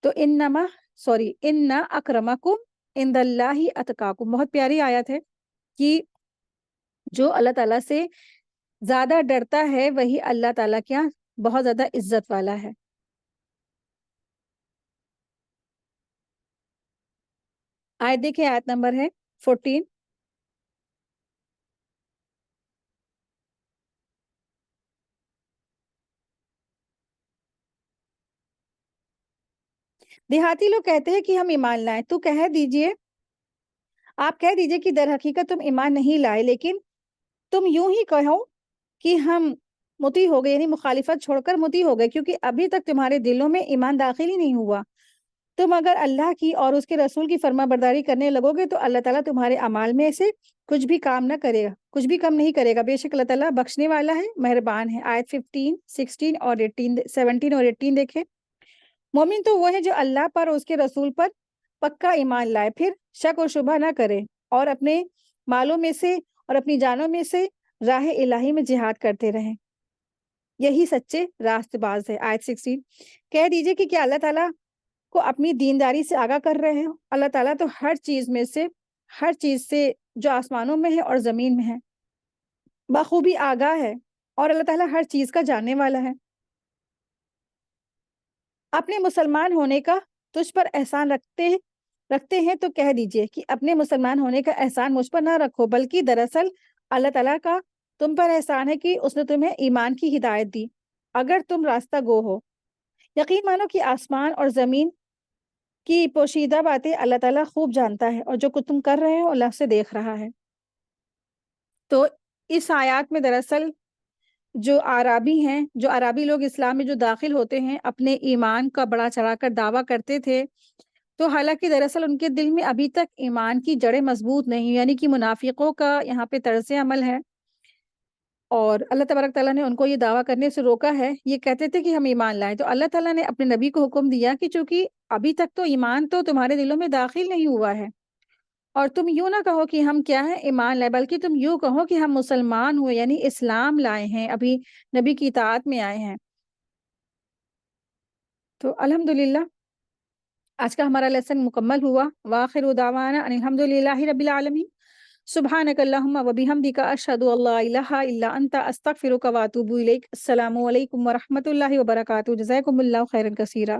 تو ان اکرمکم عند اللہ اتقاکم، بہت پیاری آیت ہے کہ جو اللہ تعالیٰ سے زیادہ ڈرتا ہے وہی اللہ تعالیٰ کیا بہت زیادہ عزت والا ہے۔ آیت دیکھیں، آیت نمبر ہے 14۔ دیہاتی لوگ کہتے ہیں کہ ہم ایمان لائیں، تو آپ کہہ دیجئے کہ در حقیقت تم ایمان نہیں لائے، لیکن تم یوں ہی کہو کہ ہم مطیع ہو گئے، یعنی مخالفت چھوڑ کر مطیع ہو گئے، کیونکہ ابھی تک تمہارے دلوں میں ایمان داخل ہی نہیں ہوا۔ تم اگر اللہ کی اور اس کے رسول کی فرما برداری کرنے لگو گے تو اللہ تعالیٰ تمہارے اعمال میں سے کچھ بھی کام نہ کرے گا، کچھ بھی کم نہیں کرے گا، بے شک اللہ تعالیٰ بخشنے والا ہے، مہربان ہے۔ آیت 15، 16 اور 18، 17 اور 18 دیکھیں۔ مومن تو وہ ہے جو اللہ پر اور اس کے رسول پر پکا ایمان لائے، پھر شک و شبہ نہ کرے، اور اپنے مالوں میں سے اور اپنی جانوں میں سے راہ الہی میں جہاد کرتے رہیں، یہی سچے راست باز ہے۔ آیت 16۔ کہہ دیجئے کہ کیا اللہ تعالیٰ کو اپنی دینداری سے آگاہ کر رہے ہیں؟ اللہ تعالیٰ تو ہر چیز سے جو آسمانوں میں ہے اور زمین میں ہے بخوبی آگاہ ہے، اور اللہ تعالیٰ ہر چیز کا جاننے والا ہے۔ اپنے مسلمان ہونے کا تجھ پر احسان رکھتے ہیں تو کہہ دیجئے کہ اپنے مسلمان ہونے کا احسان مجھ پر نہ رکھو، بلکہ دراصل اللہ تعالیٰ کا تم پر احسان ہے کہ اس نے تمہیں ایمان کی ہدایت دی، اگر تم راستہ گو ہو۔ یقین مانو کہ آسمان اور زمین کی پوشیدہ باتیں اللہ تعالیٰ خوب جانتا ہے، اور جو کچھ تم کر رہے ہو اللہ سے دیکھ رہا ہے۔ تو اس آیات میں دراصل جو عربی لوگ اسلام میں جو داخل ہوتے ہیں، اپنے ایمان کا بڑا چڑھا کر دعویٰ کرتے تھے، تو حالانکہ دراصل ان کے دل میں ابھی تک ایمان کی جڑیں مضبوط نہیں، یعنی کہ منافقوں کا یہاں پہ طرز عمل ہے، اور اللہ تبارک تعالیٰ نے ان کو یہ دعویٰ کرنے سے روکا ہے۔ یہ کہتے تھے کہ ہم ایمان لائیں، تو اللہ تعالیٰ نے اپنے نبی کو حکم دیا کہ چونکہ ابھی تک تو ایمان تو تمہارے دلوں میں داخل نہیں ہوا ہے، اور تم یوں نہ کہو کہ ہم کیا ہے ایمان لائے، بلکہ تم یوں کہو کہ ہم مسلمان ہوئے، یعنی اسلام لائے ہیں، ابھی نبی کی اطاعت میں آئے ہیں۔ تو الحمدللہ آج کا ہمارا لیسن مکمل ہوا۔ وآخر دعوانا ان الحمدللہ رب العالمین۔ سبحانک اللہم و بحمدک اشہد ان لا الہ الا انت استغفرک و اتوب الیک۔ السلام علیکم ورحمۃ اللہ وبرکاتہ۔ جزاکم اللہ خیرا کثیرا۔